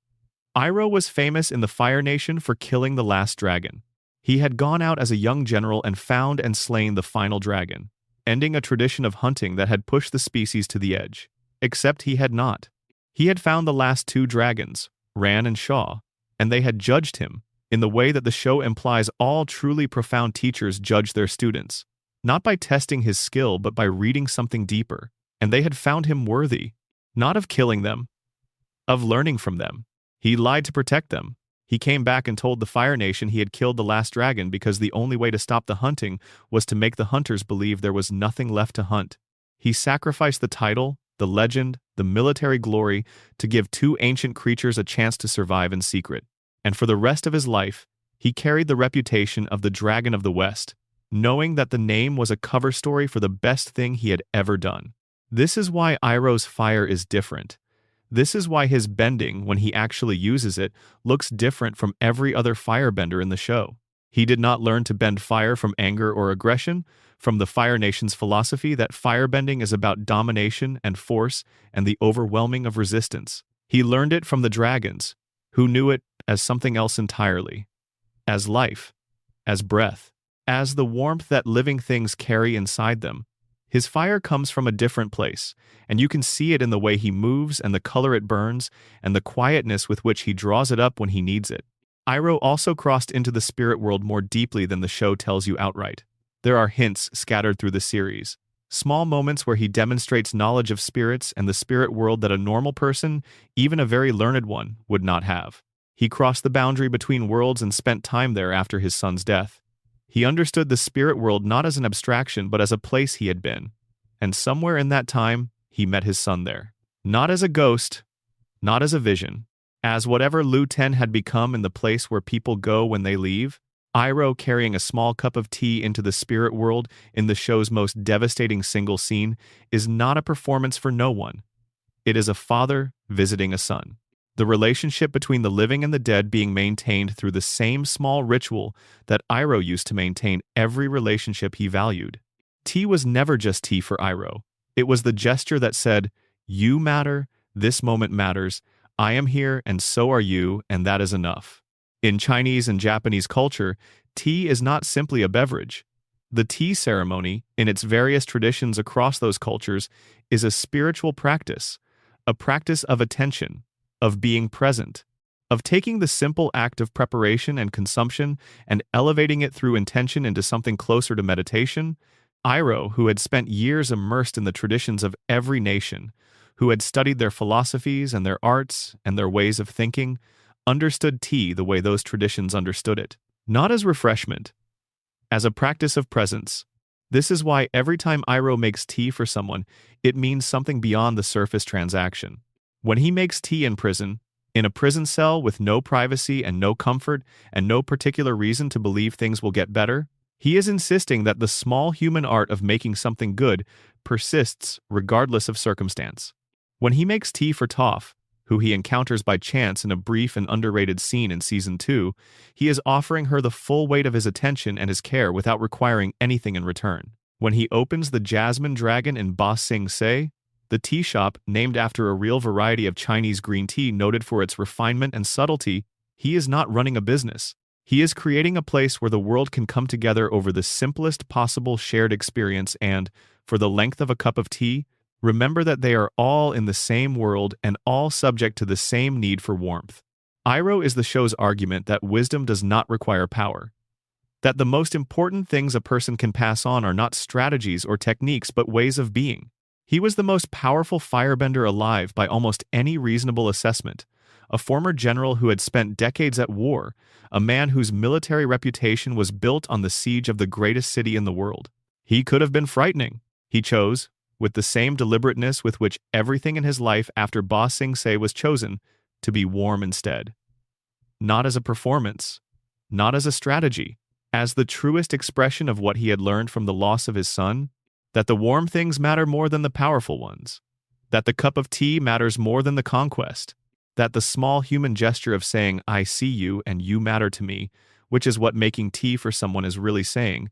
Iroh was famous in the Fire Nation for killing the last dragon. He had gone out as a young general and found and slain the final dragon, ending a tradition of hunting that had pushed the species to the edge. Except he had not. He had found the last 2 dragons, Ran and Shaw, and they had judged him, in the way that the show implies all truly profound teachers judge their students, not by testing his skill but by reading something deeper, and they had found him worthy, not of killing them, of learning from them. He lied to protect them. He came back and told the Fire Nation he had killed the last dragon because the only way to stop the hunting was to make the hunters believe there was nothing left to hunt. He sacrificed the title, the legend, the military glory to give 2 ancient creatures a chance to survive in secret. And for the rest of his life, he carried the reputation of the Dragon of the West, knowing that the name was a cover story for the best thing he had ever done. This is why Iroh's fire is different. This is why his bending, when he actually uses it, looks different from every other firebender in the show. He did not learn to bend fire from anger or aggression, from the Fire Nation's philosophy that firebending is about domination and force and the overwhelming of resistance. He learned it from the dragons, who knew it as something else entirely. As life, as breath, as the warmth that living things carry inside them. His fire comes from a different place, and you can see it in the way he moves and the color it burns and the quietness with which he draws it up when he needs it. Iroh also crossed into the spirit world more deeply than the show tells you outright. There are hints scattered through the series, small moments where he demonstrates knowledge of spirits and the spirit world that a normal person, even a very learned one, would not have. He crossed the boundary between worlds and spent time there after his son's death. He understood the spirit world not as an abstraction but as a place he had been, and somewhere in that time, he met his son there. Not as a ghost, not as a vision, as whatever Lu Ten had become in the place where people go when they leave. Iroh carrying a small cup of tea into the spirit world in the show's most devastating single scene is not a performance for no one. It is a father visiting a son. The relationship between the living and the dead being maintained through the same small ritual that Iroh used to maintain every relationship he valued. Tea was never just tea for Iroh. It was the gesture that said, "You matter, this moment matters, I am here and so are you, and that is enough." In Chinese and Japanese culture, tea is not simply a beverage. The tea ceremony, in its various traditions across those cultures, is a spiritual practice, a practice of attention, of being present, of taking the simple act of preparation and consumption and elevating it through intention into something closer to meditation. Iroh, who had spent years immersed in the traditions of every nation, who had studied their philosophies and their arts and their ways of thinking, understood tea the way those traditions understood it, not as refreshment, as a practice of presence. This is why every time Iroh makes tea for someone, it means something beyond the surface transaction. When he makes tea in a prison cell with no privacy and no comfort and no particular reason to believe things will get better, he is insisting that the small human art of making something good persists regardless of circumstance. When he makes tea for Toph, who he encounters by chance in a brief and underrated scene in Season 2, he is offering her the full weight of his attention and his care without requiring anything in return. When he opens the Jasmine Dragon in Ba Sing Se, the tea shop named after a real variety of Chinese green tea noted for its refinement and subtlety, he is not running a business. He is creating a place where the world can come together over the simplest possible shared experience and, for the length of a cup of tea, remember that they are all in the same world and all subject to the same need for warmth. Iroh is the show's argument that wisdom does not require power, that the most important things a person can pass on are not strategies or techniques but ways of being. He was the most powerful firebender alive by almost any reasonable assessment, a former general who had spent decades at war, a man whose military reputation was built on the siege of the greatest city in the world. He could have been frightening. He chose, with the same deliberateness with which everything in his life after Ba Sing Se was chosen, to be warm instead. Not as a performance, not as a strategy, as the truest expression of what he had learned from the loss of his son, that the warm things matter more than the powerful ones, that the cup of tea matters more than the conquest, that the small human gesture of saying, "I see you and you matter to me," which is what making tea for someone is really saying,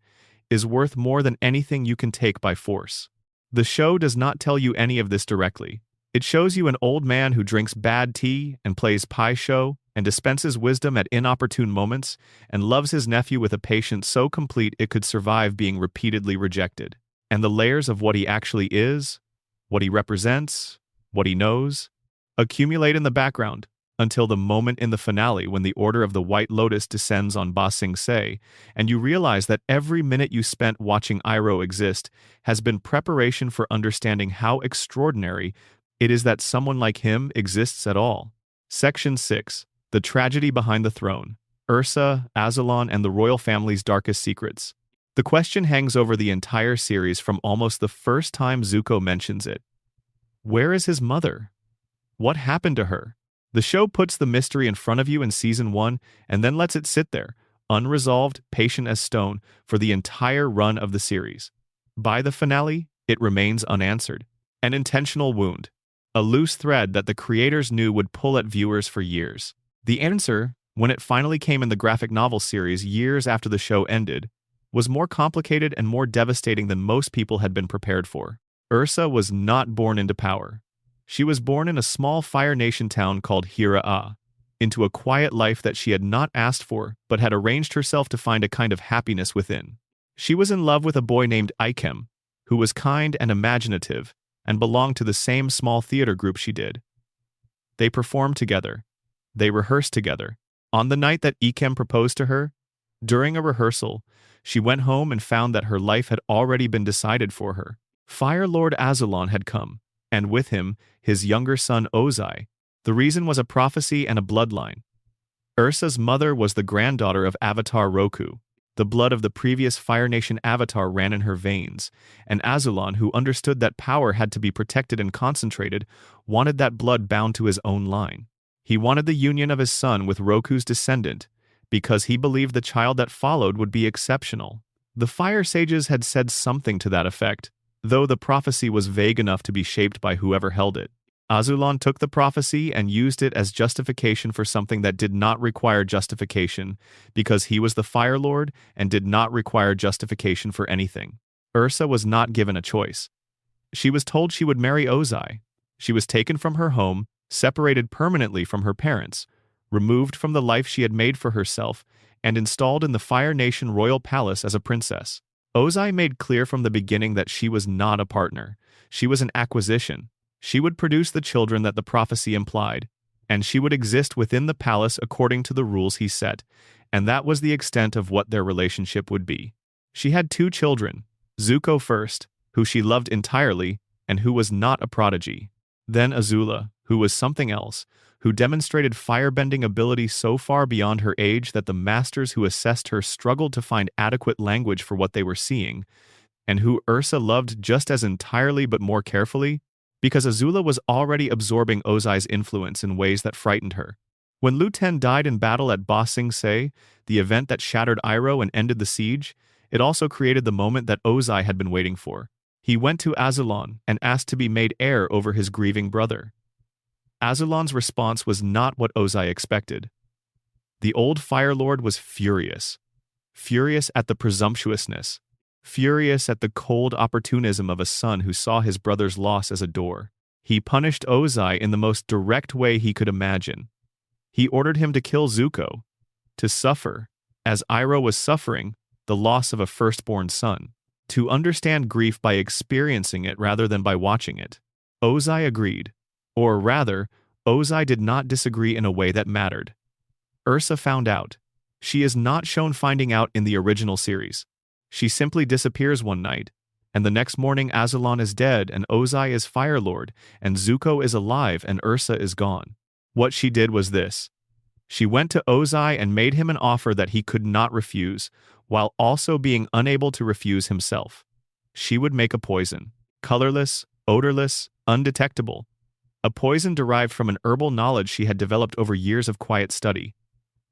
is worth more than anything you can take by force. The show does not tell you any of this directly. It shows you an old man who drinks bad tea and plays pie show and dispenses wisdom at inopportune moments and loves his nephew with a patience so complete it could survive being repeatedly rejected. And the layers of what he actually is, what he represents, what he knows, accumulate in the background until the moment in the finale when the Order of the White Lotus descends on Ba Sing Se, and you realize that every minute you spent watching Iroh exist has been preparation for understanding how extraordinary it is that someone like him exists at all. Section 6. The Tragedy Behind the Throne. Ursa, Azulon, and the royal family's darkest secrets. The question hangs over the entire series from almost the first time Zuko mentions it. Where is his mother? What happened to her? The show puts the mystery in front of you in Season 1 and then lets it sit there, unresolved, patient as stone, for the entire run of the series. By the finale, it remains unanswered. An intentional wound. A loose thread that the creators knew would pull at viewers for years. The answer, when it finally came in the graphic novel series years after the show ended, was more complicated and more devastating than most people had been prepared for. Ursa was not born into power. She was born in a small Fire Nation town called Hira-Ah, into a quiet life that she had not asked for but had arranged herself to find a kind of happiness within. She was in love with a boy named Ikem, who was kind and imaginative and belonged to the same small theater group she did. They performed together. They rehearsed together. On the night that Ikem proposed to her, during a rehearsal, she went home and found that her life had already been decided for her. Fire Lord Azulon had come, and with him, his younger son Ozai. The reason was a prophecy and a bloodline. Ursa's mother was the granddaughter of Avatar Roku. The blood of the previous Fire Nation Avatar ran in her veins, and Azulon, who understood that power had to be protected and concentrated, wanted that blood bound to his own line. He wanted the union of his son with Roku's descendant, because he believed the child that followed would be exceptional. The Fire Sages had said something to that effect, though the prophecy was vague enough to be shaped by whoever held it. Azulon took the prophecy and used it as justification for something that did not require justification, because he was the Fire Lord and did not require justification for anything. Ursa was not given a choice. She was told she would marry Ozai. She was taken from her home, separated permanently from her parents, removed from the life she had made for herself, and installed in the Fire Nation royal palace as a princess. Ozai made clear from the beginning that she was not a partner. She was an acquisition. She would produce the children that the prophecy implied, and she would exist within the palace according to the rules he set, and that was the extent of what their relationship would be. She had 2 children, Zuko first, who she loved entirely, and who was not a prodigy. Then Azula, who was something else, who demonstrated firebending ability so far beyond her age that the masters who assessed her struggled to find adequate language for what they were seeing, and who Ursa loved just as entirely but more carefully, because Azula was already absorbing Ozai's influence in ways that frightened her. When Lu Ten died in battle at Ba Sing Se, the event that shattered Iroh and ended the siege, it also created the moment that Ozai had been waiting for. He went to Azulon and asked to be made heir over his grieving brother. Azulon's response was not what Ozai expected. The old Fire Lord was furious. Furious at the presumptuousness. Furious at the cold opportunism of a son who saw his brother's loss as a door. He punished Ozai in the most direct way he could imagine. He ordered him to kill Zuko, to suffer, as Iroh was suffering, the loss of a firstborn son, to understand grief by experiencing it rather than by watching it. Ozai agreed. Or rather, Ozai did not disagree in a way that mattered. Ursa found out. She is not shown finding out in the original series. She simply disappears one night, and the next morning Azulon is dead and Ozai is Fire Lord, and Zuko is alive and Ursa is gone. What she did was this. She went to Ozai and made him an offer that he could not refuse, while also being unable to refuse himself. She would make a poison. Colorless, odorless, undetectable. A poison derived from an herbal knowledge she had developed over years of quiet study.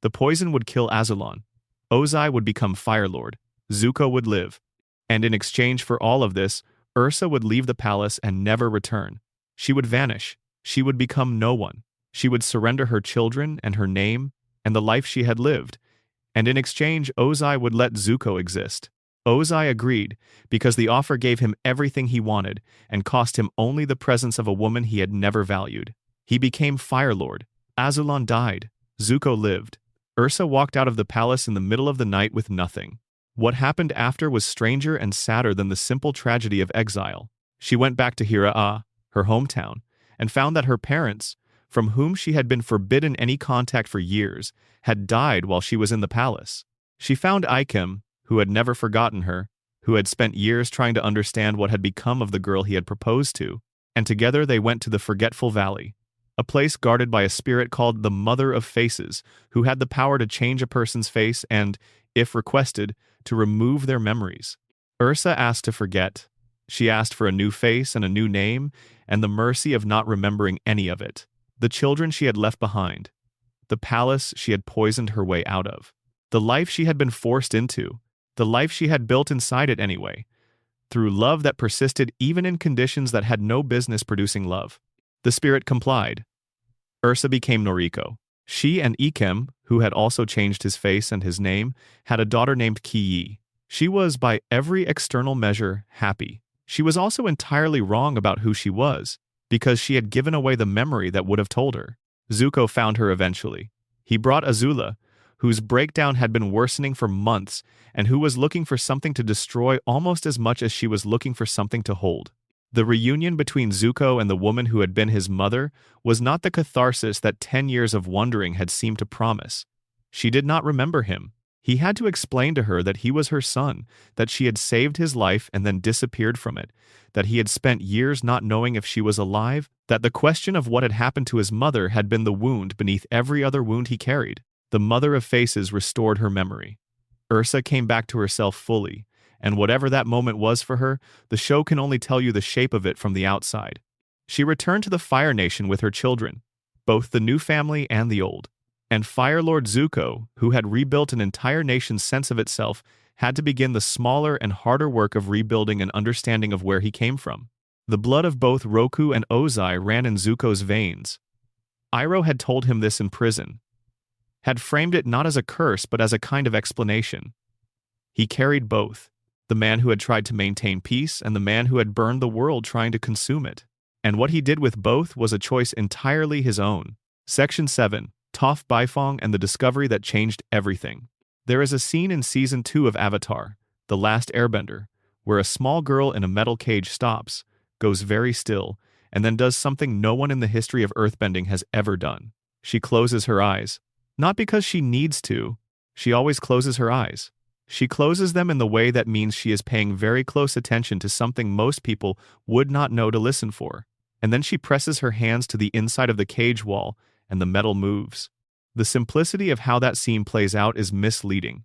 The poison would kill Azulon. Ozai would become Fire Lord. Zuko would live. And in exchange for all of this, Ursa would leave the palace and never return. She would vanish. She would become no one. She would surrender her children and her name and the life she had lived. And in exchange, Ozai would let Zuko exist. Ozai agreed, because the offer gave him everything he wanted and cost him only the presence of a woman he had never valued. He became Fire Lord. Azulon died. Zuko lived. Ursa walked out of the palace in the middle of the night with nothing. What happened after was stranger and sadder than the simple tragedy of exile. She went back to Hira'a, her hometown, and found that her parents, from whom she had been forbidden any contact for years, had died while she was in the palace. She found Ikem, who had never forgotten her, who had spent years trying to understand what had become of the girl he had proposed to, and together they went to the Forgetful Valley, a place guarded by a spirit called the Mother of Faces, who had the power to change a person's face and, if requested, to remove their memories. Ursa asked to forget. She asked for a new face and a new name, and the mercy of not remembering any of it. The children she had left behind. The palace she had poisoned her way out of. The life she had been forced into. The life she had built inside it anyway. Through love that persisted even in conditions that had no business producing love. The spirit complied. Ursa became Noriko. She and Ikem, who had also changed his face and his name, had a daughter named Kiyi. She was, by every external measure, happy. She was also entirely wrong about who she was, because she had given away the memory that would have told her. Zuko found her eventually. He brought Azula, whose breakdown had been worsening for months, and who was looking for something to destroy almost as much as she was looking for something to hold. The reunion between Zuko and the woman who had been his mother was not the catharsis that 10 years of wandering had seemed to promise. She did not remember him. He had to explain to her that he was her son, that she had saved his life and then disappeared from it, that he had spent years not knowing if she was alive, that the question of what had happened to his mother had been the wound beneath every other wound he carried. The Mother of Faces restored her memory. Ursa came back to herself fully, and whatever that moment was for her, the show can only tell you the shape of it from the outside. She returned to the Fire Nation with her children, both the new family and the old. And Fire Lord Zuko, who had rebuilt an entire nation's sense of itself, had to begin the smaller and harder work of rebuilding an understanding of where he came from. The blood of both Roku and Ozai ran in Zuko's veins. Iroh had told him this in prison, had framed it not as a curse but as a kind of explanation. He carried both. The man who had tried to maintain peace and the man who had burned the world trying to consume it. And what he did with both was a choice entirely his own. Section 7, Toph Beifong and the Discovery That Changed Everything. There is a scene in Season 2 of Avatar, The Last Airbender, where a small girl in a metal cage stops, goes very still, and then does something no one in the history of earthbending has ever done. She closes her eyes. Not because she needs to. She always closes her eyes. She closes them in the way that means she is paying very close attention to something most people would not know to listen for. And then she presses her hands to the inside of the cage wall, and the metal moves. The simplicity of how that scene plays out is misleading.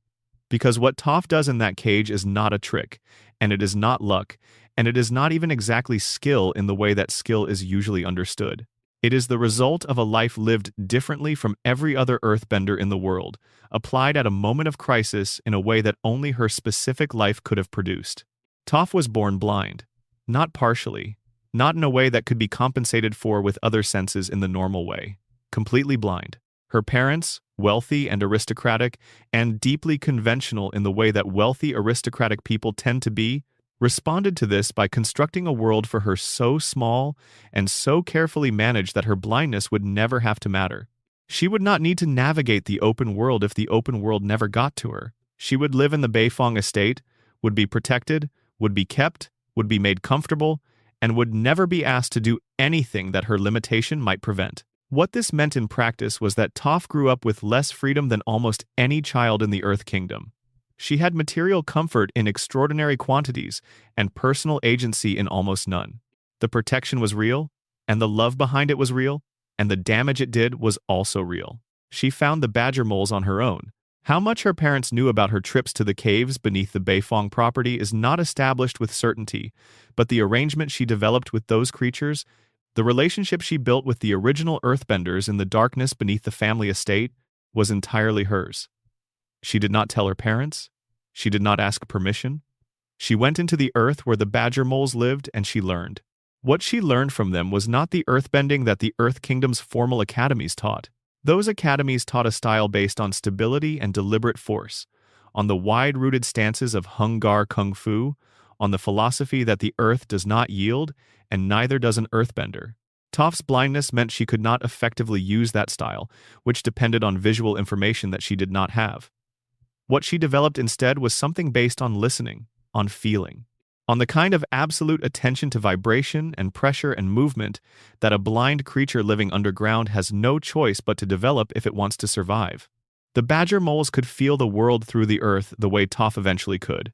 Because what Toph does in that cage is not a trick, and it is not luck, and it is not even exactly skill in the way that skill is usually understood. It is the result of a life lived differently from every other earthbender in the world, applied at a moment of crisis in a way that only her specific life could have produced. Toph was born blind. Not partially. Not in a way that could be compensated for with other senses in the normal way. Completely blind. Her parents, wealthy and aristocratic, and deeply conventional in the way that wealthy aristocratic people tend to be, responded to this by constructing a world for her so small and so carefully managed that her blindness would never have to matter. She would not need to navigate the open world if the open world never got to her. She would live in the Beifong estate, would be protected, would be kept, would be made comfortable, and would never be asked to do anything that her limitation might prevent. What this meant in practice was that Toph grew up with less freedom than almost any child in the Earth Kingdom. She had material comfort in extraordinary quantities and personal agency in almost none. The protection was real, and the love behind it was real, and the damage it did was also real. She found the badger moles on her own. How much her parents knew about her trips to the caves beneath the Beifong property is not established with certainty, but the arrangement she developed with those creatures, the relationship she built with the original earthbenders in the darkness beneath the family estate, was entirely hers. She did not tell her parents. She did not ask permission. She went into the earth where the badger moles lived, and she learned. What she learned from them was not the earthbending that the Earth Kingdom's formal academies taught. Those academies taught a style based on stability and deliberate force, on the wide-rooted stances of Hung-Gar Kung Fu, on the philosophy that the earth does not yield, and neither does an earthbender. Toph's blindness meant she could not effectively use that style, which depended on visual information that she did not have. What she developed instead was something based on listening, on feeling, on the kind of absolute attention to vibration and pressure and movement that a blind creature living underground has no choice but to develop if it wants to survive. The badger moles could feel the world through the earth the way Toph eventually could.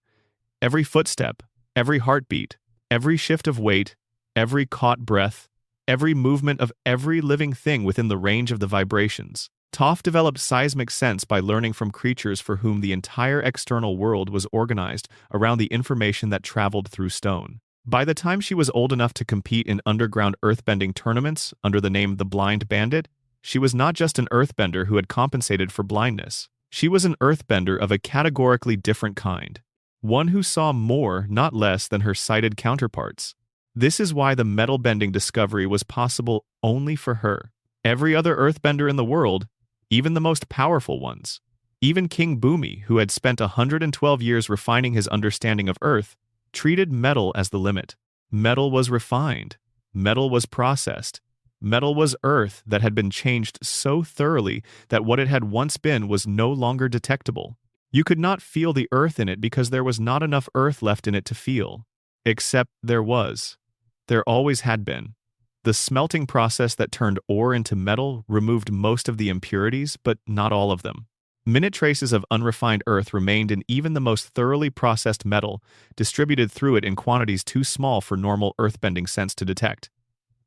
Every footstep, every heartbeat, every shift of weight, every caught breath, every movement of every living thing within the range of the vibrations. Toph developed seismic sense by learning from creatures for whom the entire external world was organized around the information that traveled through stone. By the time she was old enough to compete in underground earthbending tournaments under the name The Blind Bandit, she was not just an earthbender who had compensated for blindness. She was an earthbender of a categorically different kind. One who saw more, not less, than her sighted counterparts. This is why the metal bending discovery was possible only for her. Every other earthbender in the world, even the most powerful ones, even King Boomy, who had spent 112 years refining his understanding of Earth, treated metal as the limit. Metal was refined. Metal was processed. Metal was earth that had been changed so thoroughly that what it had once been was no longer detectable. You could not feel the earth in it because there was not enough earth left in it to feel. Except there was. There always had been. The smelting process that turned ore into metal removed most of the impurities, but not all of them. Minute traces of unrefined earth remained in even the most thoroughly processed metal, distributed through it in quantities too small for normal earthbending sense to detect.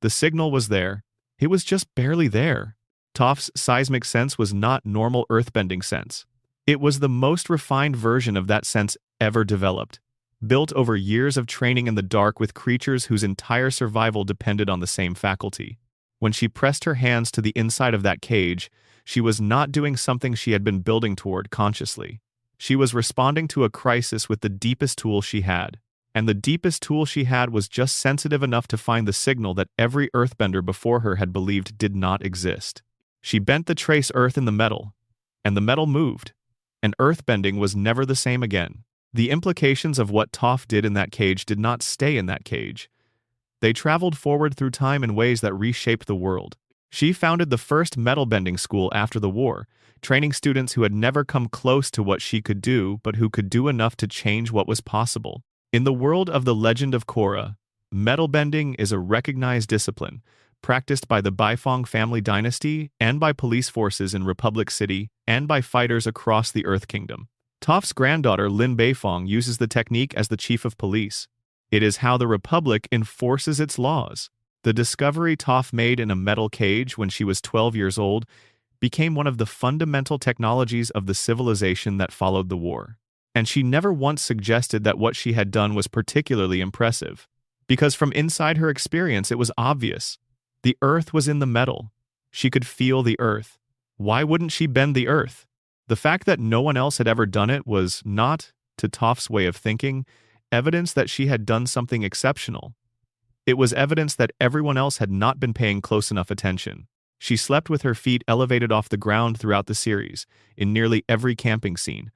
The signal was there. It was just barely there. Toph's seismic sense was not normal earthbending sense. It was the most refined version of that sense ever developed, built over years of training in the dark with creatures whose entire survival depended on the same faculty. When she pressed her hands to the inside of that cage, she was not doing something she had been building toward consciously. She was responding to a crisis with the deepest tool she had. And the deepest tool she had was just sensitive enough to find the signal that every earthbender before her had believed did not exist. She bent the trace earth in the metal, and the metal moved, and earthbending was never the same again. The implications of what Toph did in that cage did not stay in that cage. They traveled forward through time in ways that reshaped the world. She founded the first metal bending school after the war, training students who had never come close to what she could do but who could do enough to change what was possible. In the world of the Legend of Korra, metal bending is a recognized discipline, practiced by the Baifeng family dynasty and by police forces in Republic City and by fighters across the Earth Kingdom. Toph's granddaughter Lin Beifong uses the technique as the chief of police. It is how the Republic enforces its laws. The discovery Toph made in a metal cage when she was 12 years old became one of the fundamental technologies of the civilization that followed the war. And she never once suggested that what she had done was particularly impressive. Because from inside her experience it was obvious. The earth was in the metal. She could feel the earth. Why wouldn't she bend the earth? The fact that no one else had ever done it was not, to Toph's way of thinking, evidence that she had done something exceptional. It was evidence that everyone else had not been paying close enough attention. She slept with her feet elevated off the ground throughout the series, in nearly every camping scene,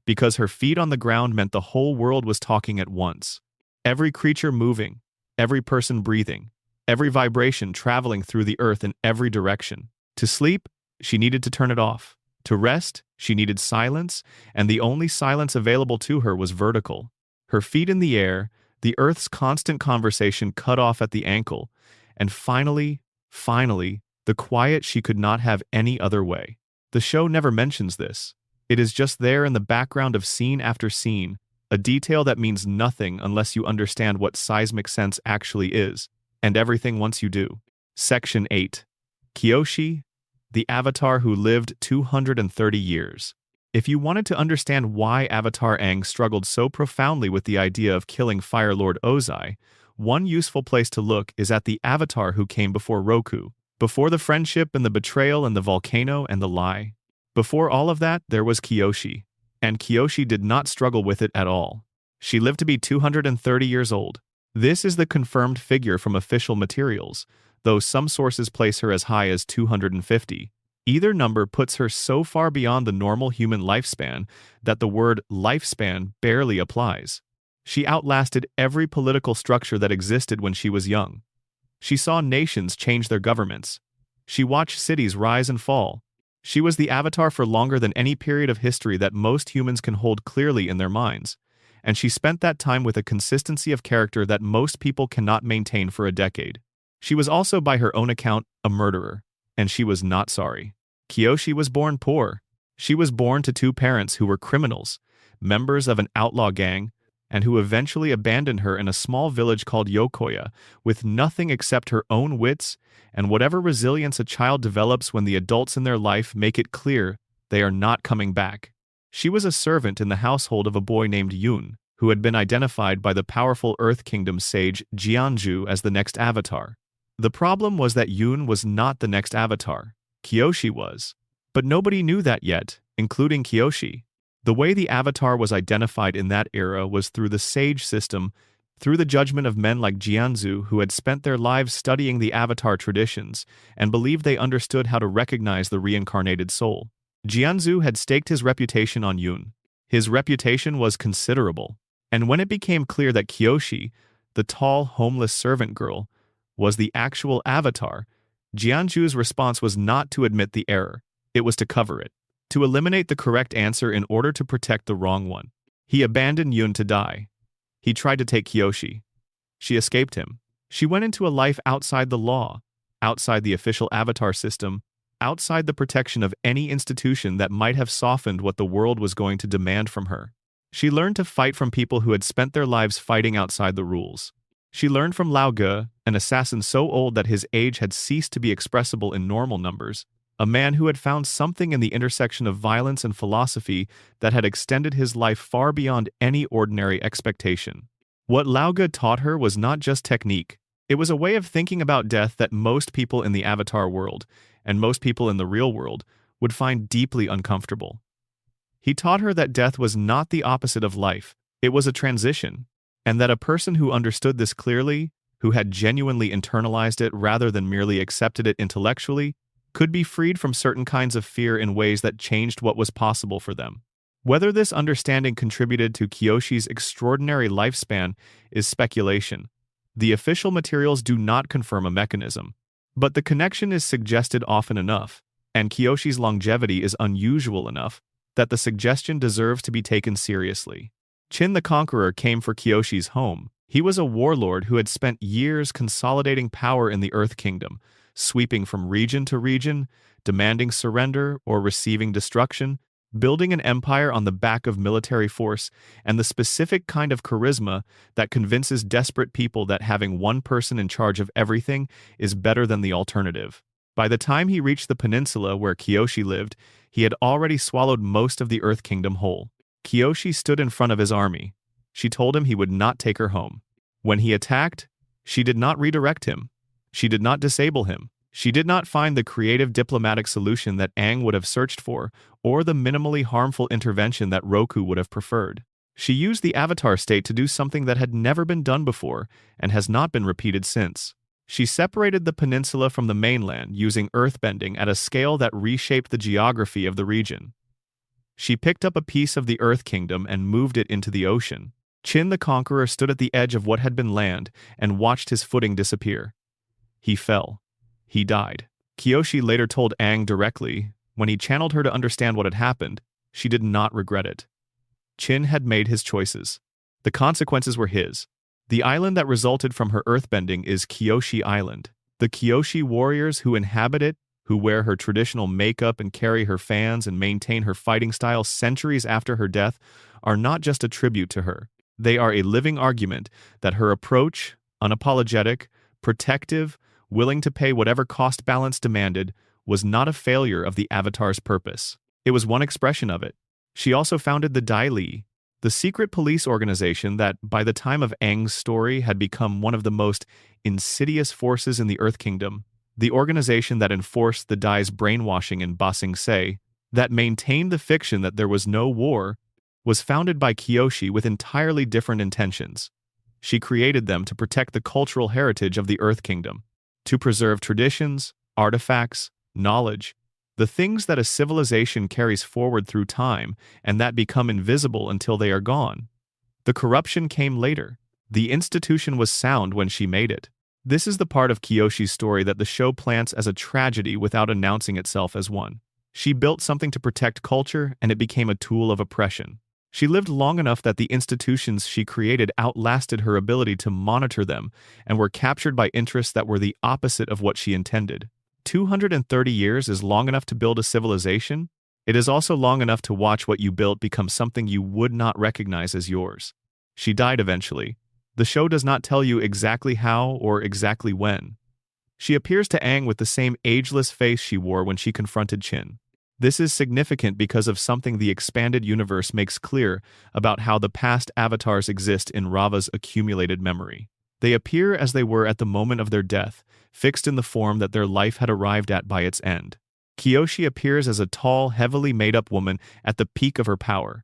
because her feet on the ground meant the whole world was talking at once. Every creature moving, every person breathing, every vibration traveling through the earth in every direction. To sleep, she needed to turn it off. To rest, she needed silence, and the only silence available to her was vertical. Her feet in the air, the earth's constant conversation cut off at the ankle, and finally, the quiet she could not have any other way. The show never mentions this. It is just there in the background of scene after scene, a detail that means nothing unless you understand what seismic sense actually is, and everything once you do. Section 8. Kyoshi, the Avatar who lived 230 years. If you wanted to understand why Avatar Aang struggled so profoundly with the idea of killing Fire Lord Ozai, one useful place to look is at the Avatar who came before Roku. Before the friendship and the betrayal and the volcano and the lie. Before all of that, there was Kyoshi. And Kyoshi did not struggle with it at all. She lived to be 230 years old. This is the confirmed figure from official materials, though some sources place her as high as 250. Either number puts her so far beyond the normal human lifespan that the word lifespan barely applies. She outlasted every political structure that existed when she was young. She saw nations change their governments. She watched cities rise and fall. She was the Avatar for longer than any period of history that most humans can hold clearly in their minds, and she spent that time with a consistency of character that most people cannot maintain for a decade. She was also, by her own account, a murderer, and she was not sorry. Kyoshi was born poor. She was born to two parents who were criminals, members of an outlaw gang, and who eventually abandoned her in a small village called Yokoya, with nothing except her own wits and whatever resilience a child develops when the adults in their life make it clear they are not coming back. She was a servant in the household of a boy named Yoon, who had been identified by the powerful Earth Kingdom sage Jianzhu as the next Avatar. The problem was that Yoon was not the next Avatar. Kyoshi was. But nobody knew that yet, including Kyoshi. The way the Avatar was identified in that era was through the sage system, through the judgment of men like Jianzhu who had spent their lives studying the Avatar traditions and believed they understood how to recognize the reincarnated soul. Jianzhu had staked his reputation on Yoon. His reputation was considerable, and when it became clear that Kyoshi, the tall, homeless servant girl, was the actual Avatar, Jianzhu's response was not to admit the error, it was to cover it, to eliminate the correct answer in order to protect the wrong one. He abandoned Yoon to die. He tried to take Kyoshi. She escaped him. She went into a life outside the law, outside the official Avatar system, outside the protection of any institution that might have softened what the world was going to demand from her. She learned to fight from people who had spent their lives fighting outside the rules. She learned from Lao Ge, an assassin so old that his age had ceased to be expressible in normal numbers, a man who had found something in the intersection of violence and philosophy that had extended his life far beyond any ordinary expectation. What Lao Ge taught her was not just technique. It was a way of thinking about death that most people in the Avatar world, and most people in the real world, would find deeply uncomfortable. He taught her that death was not the opposite of life, it was a transition, and that a person who understood this clearly, who had genuinely internalized it rather than merely accepted it intellectually, could be freed from certain kinds of fear in ways that changed what was possible for them. Whether this understanding contributed to Kyoshi's extraordinary lifespan is speculation. The official materials do not confirm a mechanism. But the connection is suggested often enough, and Kyoshi's longevity is unusual enough, that the suggestion deserves to be taken seriously. Chin the Conqueror came for Kyoshi's home. He was a warlord who had spent years consolidating power in the Earth Kingdom, sweeping from region to region, demanding surrender or receiving destruction, building an empire on the back of military force and the specific kind of charisma that convinces desperate people that having one person in charge of everything is better than the alternative. By the time he reached the peninsula where Kyoshi lived, he had already swallowed most of the Earth Kingdom whole. Kyoshi stood in front of his army. She told him he would not take her home. When he attacked, she did not redirect him. She did not disable him. She did not find the creative diplomatic solution that Aang would have searched for, or the minimally harmful intervention that Roku would have preferred. She used the Avatar state to do something that had never been done before, and has not been repeated since. She separated the peninsula from the mainland using earthbending at a scale that reshaped the geography of the region. She picked up a piece of the Earth Kingdom and moved it into the ocean. Chin the Conqueror stood at the edge of what had been land and watched his footing disappear. He fell. He died. Kyoshi later told Aang directly, when he channeled her to understand what had happened, she did not regret it. Chin had made his choices. The consequences were his. The island that resulted from her earthbending is Kyoshi Island. The Kyoshi warriors who inhabit it, who wear her traditional makeup and carry her fans and maintain her fighting style centuries after her death, are not just a tribute to her. They are a living argument that her approach, unapologetic, protective, willing to pay whatever cost balance demanded, was not a failure of the Avatar's purpose. It was one expression of it. She also founded the Dai Li, the secret police organization that, by the time of Aang's story, had become one of the most insidious forces in the Earth Kingdom, the organization that enforced the Dai's brainwashing in Ba Sing Se, that maintained the fiction that there was no war, was founded by Kyoshi with entirely different intentions. She created them to protect the cultural heritage of the Earth Kingdom, to preserve traditions, artifacts, knowledge, the things that a civilization carries forward through time and that become invisible until they are gone. The corruption came later. The institution was sound when she made it. This is the part of Kyoshi's story that the show plants as a tragedy without announcing itself as one. She built something to protect culture, and it became a tool of oppression. She lived long enough that the institutions she created outlasted her ability to monitor them and were captured by interests that were the opposite of what she intended. 230 years is long enough to build a civilization. It is also long enough to watch what you built become something you would not recognize as yours. She died eventually. The show does not tell you exactly how or exactly when. She appears to Aang with the same ageless face she wore when she confronted Chin. This is significant because of something the expanded universe makes clear about how the past avatars exist in Rava's accumulated memory. They appear as they were at the moment of their death, fixed in the form that their life had arrived at by its end. Kyoshi appears as a tall, heavily made-up woman at the peak of her power,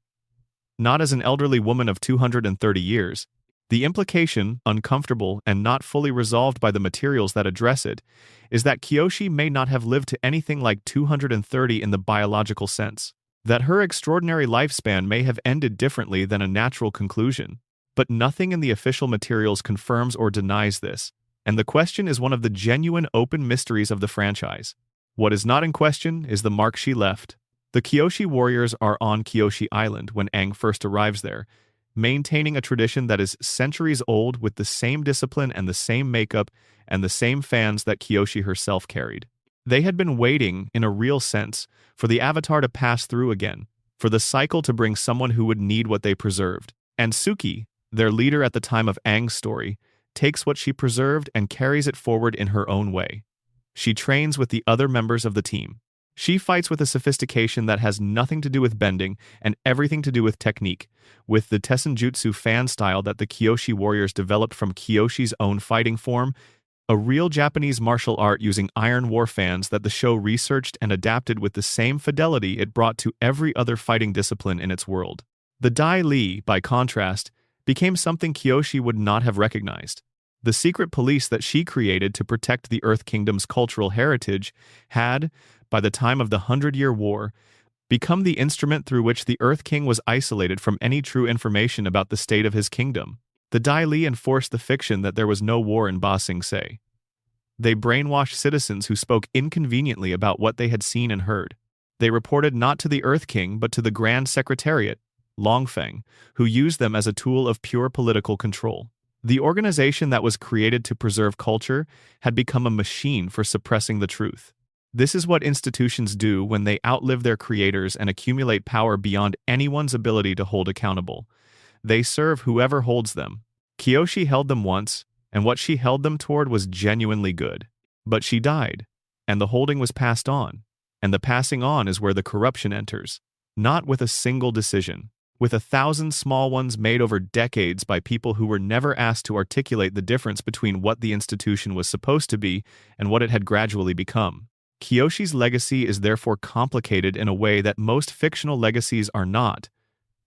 not as an elderly woman of 230 years. The implication, uncomfortable and not fully resolved by the materials that address it, is that Kyoshi may not have lived to anything like 230 in the biological sense, that her extraordinary lifespan may have ended differently than a natural conclusion. But nothing in the official materials confirms or denies this, and the question is one of the genuine open mysteries of the franchise. What is not in question is the mark she left. The Kyoshi warriors are on Kyoshi Island when Aang first arrives there, maintaining a tradition that is centuries old with the same discipline and the same makeup and the same fans that Kyoshi herself carried. They had been waiting, in a real sense, for the Avatar to pass through again, for the cycle to bring someone who would need what they preserved. And Suki, their leader at the time of Aang's story, takes what she preserved and carries it forward in her own way. She trains with the other members of the team. She fights with a sophistication that has nothing to do with bending and everything to do with technique, with the Tessenjutsu fan style that the Kyoshi warriors developed from Kyoshi's own fighting form, a real Japanese martial art using iron war fans that the show researched and adapted with the same fidelity it brought to every other fighting discipline in its world. The Dai Li, by contrast, became something Kyoshi would not have recognized. The secret police that she created to protect the Earth Kingdom's cultural heritage had, by the time of the 100-Year War, become the instrument through which the Earth King was isolated from any true information about the state of his kingdom. The Dai Li enforced the fiction that there was no war in Ba Sing Se. They brainwashed citizens who spoke inconveniently about what they had seen and heard. They reported not to the Earth King but to the Grand Secretariat, Longfeng, who used them as a tool of pure political control. The organization that was created to preserve culture had become a machine for suppressing the truth. This is what institutions do when they outlive their creators and accumulate power beyond anyone's ability to hold accountable. They serve whoever holds them. Kyoshi held them once, and what she held them toward was genuinely good. But she died, and the holding was passed on, and the passing on is where the corruption enters. Not with a single decision, with 1,000 small ones made over decades by people who were never asked to articulate the difference between what the institution was supposed to be and what it had gradually become. Kyoshi's legacy is therefore complicated in a way that most fictional legacies are not.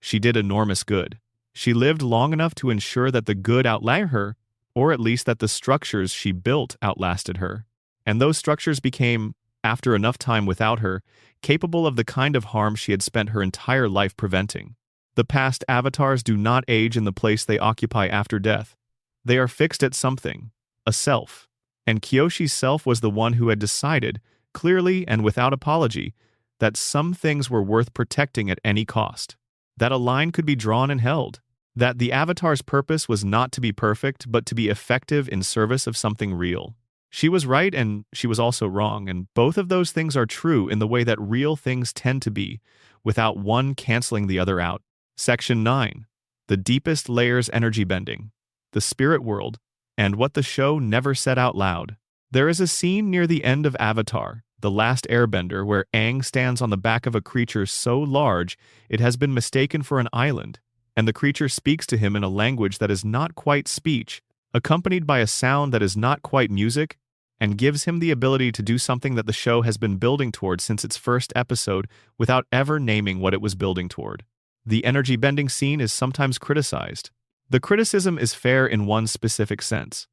She did enormous good. She lived long enough to ensure that the good outlasted her, or at least that the structures she built outlasted her. And those structures became, after enough time without her, capable of the kind of harm she had spent her entire life preventing. The past avatars do not age in the place they occupy after death. They are fixed at something, a self. And Kyoshi's self was the one who had decided, clearly and without apology, that some things were worth protecting at any cost. That a line could be drawn and held. That the avatar's purpose was not to be perfect, but to be effective in service of something real. She was right and she was also wrong, and both of those things are true in the way that real things tend to be, without one canceling the other out. Section 9. The deepest layers energy bending. The spirit world, and what the show never said out loud. There is a scene near the end of Avatar, The Last Airbender, where Aang stands on the back of a creature so large it has been mistaken for an island, and the creature speaks to him in a language that is not quite speech, accompanied by a sound that is not quite music, and gives him the ability to do something that the show has been building toward since its first episode without ever naming what it was building toward. The energy bending scene is sometimes criticized. The criticism is fair in one specific sense.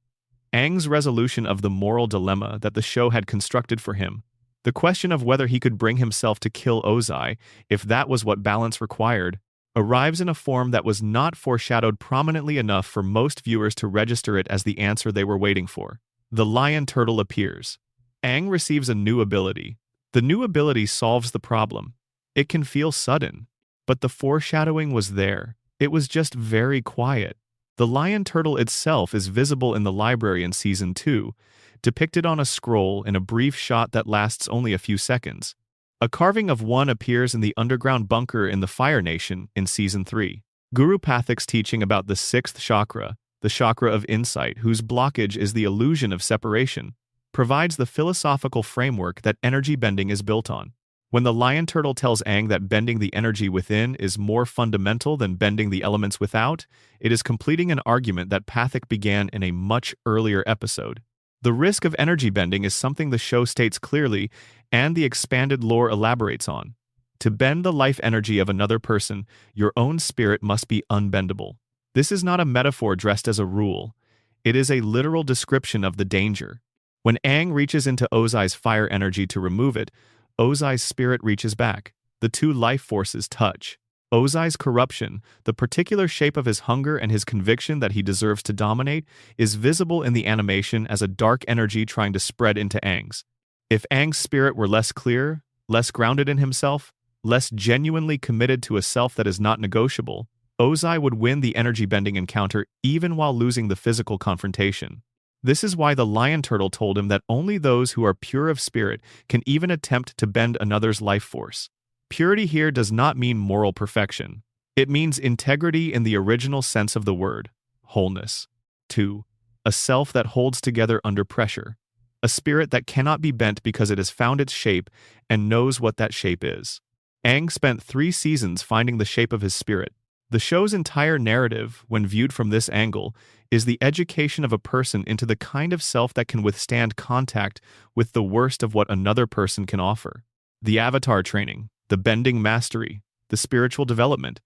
Aang's resolution of the moral dilemma that the show had constructed for him, the question of whether he could bring himself to kill Ozai, if that was what balance required, arrives in a form that was not foreshadowed prominently enough for most viewers to register it as the answer they were waiting for. The lion turtle appears. Aang receives a new ability. The new ability solves the problem. It can feel sudden, but the foreshadowing was there. It was just very quiet. The lion turtle itself is visible in the library in Season 2, depicted on a scroll in a brief shot that lasts only a few seconds. A carving of one appears in the underground bunker in the Fire Nation in Season 3. Guru Pathik's teaching about the sixth chakra, the chakra of insight, whose blockage is the illusion of separation, provides the philosophical framework that energy bending is built on. When the lion turtle tells Aang that bending the energy within is more fundamental than bending the elements without, it is completing an argument that Pathik began in a much earlier episode. The risk of energy bending is something the show states clearly and the expanded lore elaborates on. To bend the life energy of another person, your own spirit must be unbendable. This is not a metaphor dressed as a rule. It is a literal description of the danger. When Aang reaches into Ozai's fire energy to remove it, Ozai's spirit reaches back. The two life forces touch. Ozai's corruption, the particular shape of his hunger and his conviction that he deserves to dominate, is visible in the animation as a dark energy trying to spread into Aang's. If Aang's spirit were less clear, less grounded in himself, less genuinely committed to a self that is not negotiable, Ozai would win the energy-bending encounter even while losing the physical confrontation. This is why the lion turtle told him that only those who are pure of spirit can even attempt to bend another's life force. Purity here does not mean moral perfection. It means integrity in the original sense of the word, wholeness. 2. A self that holds together under pressure. A spirit that cannot be bent because it has found its shape and knows what that shape is. Aang spent 3 seasons finding the shape of his spirit. The show's entire narrative, when viewed from this angle, is the education of a person into the kind of self that can withstand contact with the worst of what another person can offer. The avatar training, the bending mastery, the spiritual development,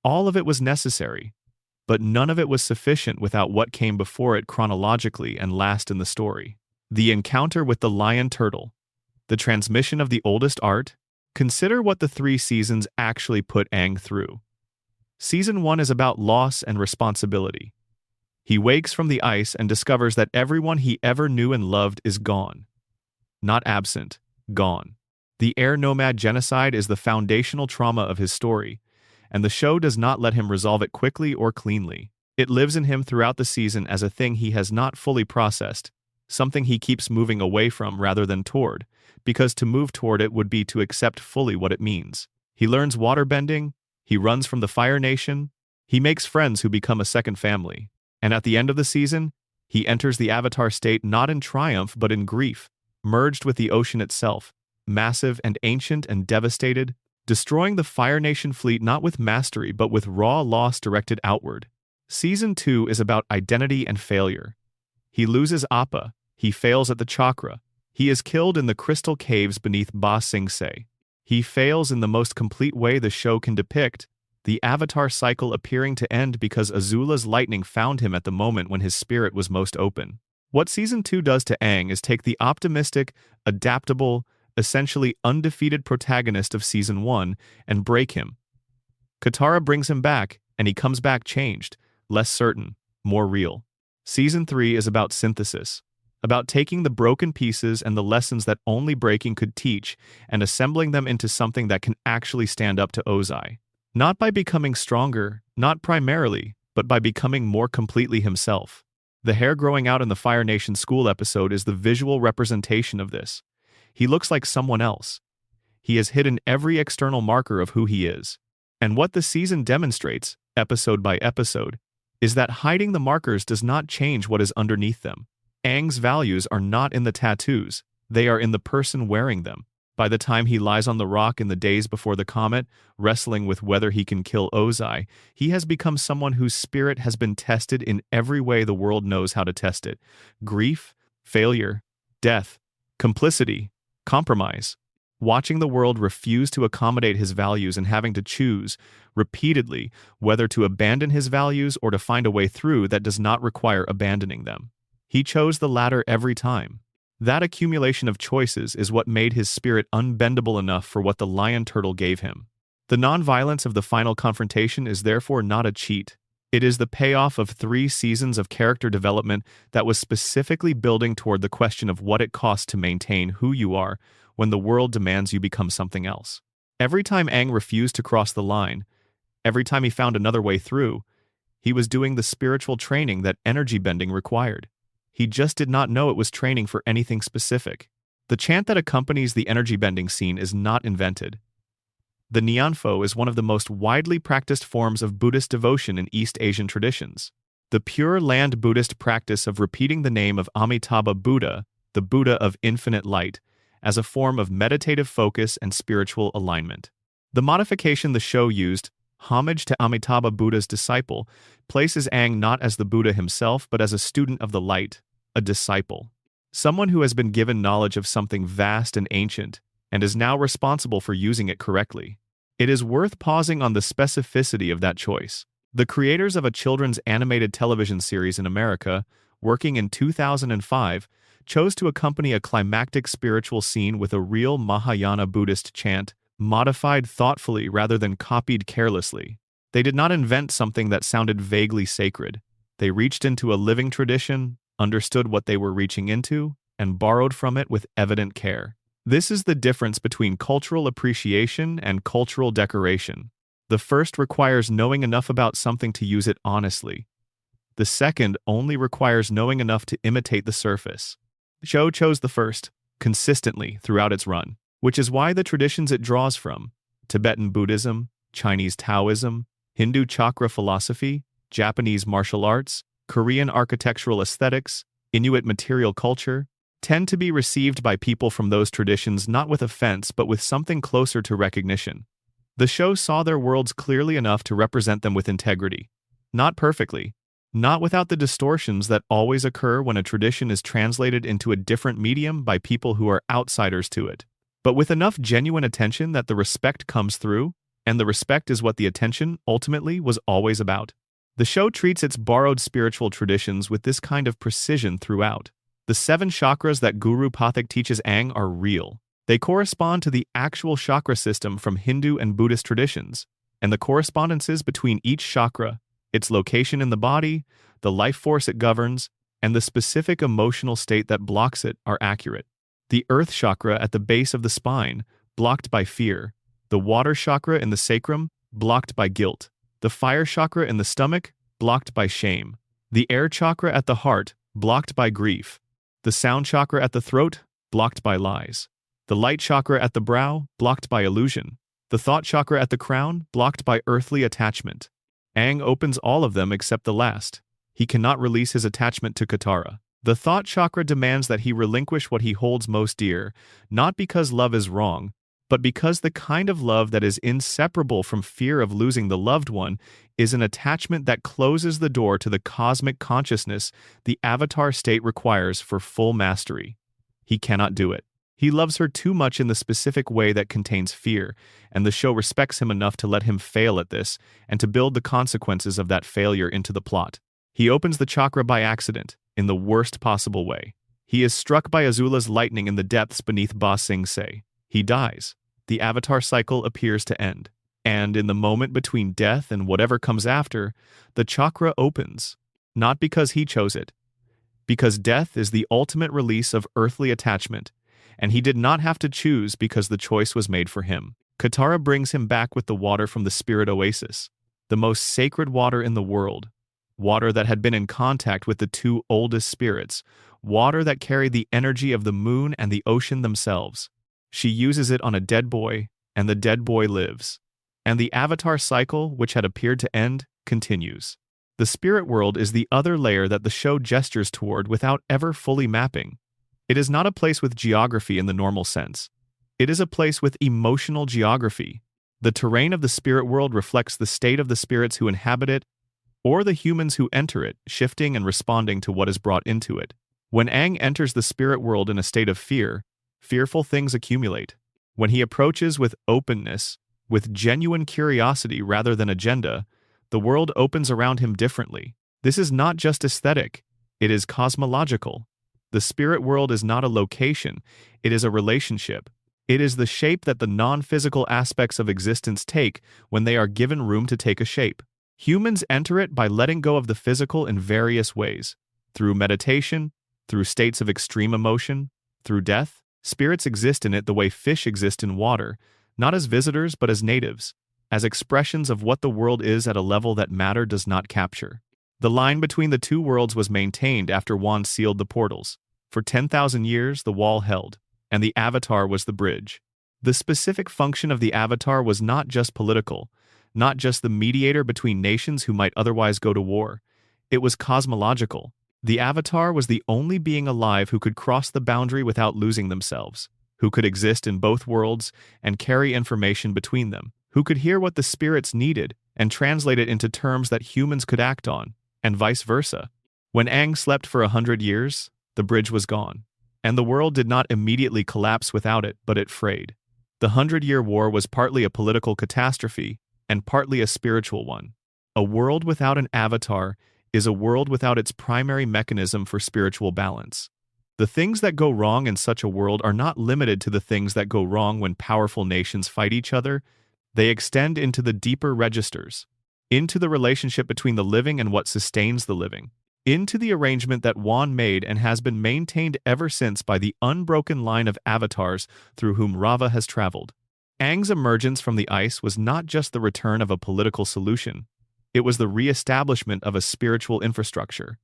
all of it was necessary, but none of it was sufficient without what came before it chronologically and last in the story. The encounter with the lion turtle, the transmission of the oldest art. Consider what the 3 seasons actually put Aang through. Season 1 is about loss and responsibility. He wakes from the ice and discovers that everyone he ever knew and loved is gone. Not absent, gone. The air nomad genocide is the foundational trauma of his story, and the show does not let him resolve it quickly or cleanly. It lives in him throughout the season as a thing he has not fully processed, something he keeps moving away from rather than toward, because to move toward it would be to accept fully what it means. He learns waterbending, he runs from the Fire Nation, he makes friends who become a second family, and at the end of the season, he enters the Avatar state not in triumph but in grief, merged with the ocean itself, massive and ancient and devastated, destroying the Fire Nation fleet not with mastery but with raw loss directed outward. Season 2 is about identity and failure. He loses Appa, he fails at the chakra, he is killed in the crystal caves beneath Ba Sing Se. He fails in the most complete way the show can depict, the Avatar cycle appearing to end because Azula's lightning found him at the moment when his spirit was most open. What Season 2 does to Aang is take the optimistic, adaptable, essentially undefeated protagonist of Season 1 and break him. Katara brings him back, and he comes back changed, less certain, more real. Season 3 is about synthesis, about taking the broken pieces and the lessons that only breaking could teach and assembling them into something that can actually stand up to Ozai. Not by becoming stronger, not primarily, but by becoming more completely himself. The hair growing out in the Fire Nation school episode is the visual representation of this. He looks like someone else. He has hidden every external marker of who he is. And what the season demonstrates, episode by episode, is that hiding the markers does not change what is underneath them. Aang's values are not in the tattoos, they are in the person wearing them. By the time he lies on the rock in the days before the comet, wrestling with whether he can kill Ozai, he has become someone whose spirit has been tested in every way the world knows how to test it. Grief, failure, death, complicity, compromise. Watching the world refuse to accommodate his values and having to choose, repeatedly, whether to abandon his values or to find a way through that does not require abandoning them. He chose the latter every time. That accumulation of choices is what made his spirit unbendable enough for what the lion turtle gave him. The non-violence of the final confrontation is therefore not a cheat. It is the payoff of 3 seasons of character development that was specifically building toward the question of what it costs to maintain who you are when the world demands you become something else. Every time Aang refused to cross the line, every time he found another way through, he was doing the spiritual training that energy bending required. He just did not know it was training for anything specific. The chant that accompanies the energy bending scene is not invented. The Nianfo is one of the most widely practiced forms of Buddhist devotion in East Asian traditions. The Pure Land Buddhist practice of repeating the name of Amitabha Buddha, the Buddha of infinite light, as a form of meditative focus and spiritual alignment. The modification the show used, homage to Amitabha Buddha's disciple, places Aang not as the Buddha himself but as a student of the light, a disciple. Someone who has been given knowledge of something vast and ancient, and is now responsible for using it correctly. It is worth pausing on the specificity of that choice. The creators of a children's animated television series in America, working in 2005, chose to accompany a climactic spiritual scene with a real Mahayana Buddhist chant, modified thoughtfully rather than copied carelessly. They did not invent something that sounded vaguely sacred. They reached into a living tradition, understood what they were reaching into, and borrowed from it with evident care. This is the difference between cultural appreciation and cultural decoration. The first requires knowing enough about something to use it honestly. The second only requires knowing enough to imitate the surface. The show chose the first, consistently throughout its run, which is why the traditions it draws from, Tibetan Buddhism, Chinese Taoism, Hindu chakra philosophy, Japanese martial arts, Korean architectural aesthetics, Inuit material culture, tend to be received by people from those traditions not with offense but with something closer to recognition. The show saw their worlds clearly enough to represent them with integrity. Not perfectly, not without the distortions that always occur when a tradition is translated into a different medium by people who are outsiders to it, but with enough genuine attention that the respect comes through, and the respect is what the attention, ultimately, was always about. The show treats its borrowed spiritual traditions with this kind of precision throughout. The 7 chakras that Guru Pathak teaches Aang are real. They correspond to the actual chakra system from Hindu and Buddhist traditions, and the correspondences between each chakra, Its location in the body, the life force it governs, and the specific emotional state that blocks it are accurate. The earth chakra at the base of the spine, blocked by fear. The water chakra in the sacrum, blocked by guilt. The fire chakra in the stomach, blocked by shame. The air chakra at the heart, blocked by grief. The sound chakra at the throat, blocked by lies. The light chakra at the brow, blocked by illusion. The thought chakra at the crown, blocked by earthly attachment. Aang opens all of them except the last. He cannot release his attachment to Katara. The thought chakra demands that he relinquish what he holds most dear, not because love is wrong, but because the kind of love that is inseparable from fear of losing the loved one is an attachment that closes the door to the cosmic consciousness the avatar state requires for full mastery. He cannot do it. He loves her too much in the specific way that contains fear, and the show respects him enough to let him fail at this and to build the consequences of that failure into the plot. He opens the chakra by accident, in the worst possible way. He is struck by Azula's lightning in the depths beneath Ba Sing Se. He dies. The avatar cycle appears to end. And in the moment between death and whatever comes after, the chakra opens. Not because he chose it. Because death is the ultimate release of earthly attachment, and he did not have to choose because the choice was made for him. Katara brings him back with the water from the spirit oasis, the most sacred water in the world. Water that had been in contact with the two oldest spirits, water that carried the energy of the moon and the ocean themselves. She uses it on a dead boy, and the dead boy lives. And the avatar cycle, which had appeared to end, continues. The spirit world is the other layer that the show gestures toward without ever fully mapping. It is not a place with geography in the normal sense. It is a place with emotional geography. The terrain of the spirit world reflects the state of the spirits who inhabit it, or the humans who enter it, shifting and responding to what is brought into it. When Aang enters the spirit world in a state of fear, fearful things accumulate. When he approaches with openness, with genuine curiosity rather than agenda, the world opens around him differently. This is not just aesthetic, it is cosmological. The spirit world is not a location, it is a relationship. It is the shape that the non-physical aspects of existence take when they are given room to take a shape. Humans enter it by letting go of the physical in various ways. Through meditation, through states of extreme emotion, through death. Spirits exist in it the way fish exist in water, not as visitors but as natives, as expressions of what the world is at a level that matter does not capture. The line between the two worlds was maintained after Wan sealed the portals. For 10,000 years the wall held, and the avatar was the bridge. The specific function of the avatar was not just political, not just the mediator between nations who might otherwise go to war. It was cosmological. The avatar was the only being alive who could cross the boundary without losing themselves, who could exist in both worlds and carry information between them, who could hear what the spirits needed and translate it into terms that humans could act on, and vice versa. When Aang slept for 100 years, the bridge was gone, and the world did not immediately collapse without it, but it frayed. The 100-Year War was partly a political catastrophe and partly a spiritual one. A world without an avatar is a world without its primary mechanism for spiritual balance. The things that go wrong in such a world are not limited to the things that go wrong when powerful nations fight each other. They extend into the deeper registers, into the relationship between the living and what sustains the living, into the arrangement that Wan made and has been maintained ever since by the unbroken line of avatars through whom Rava has traveled. Aang's emergence from the ice was not just the return of a political solution, it was the re-establishment of a spiritual infrastructure.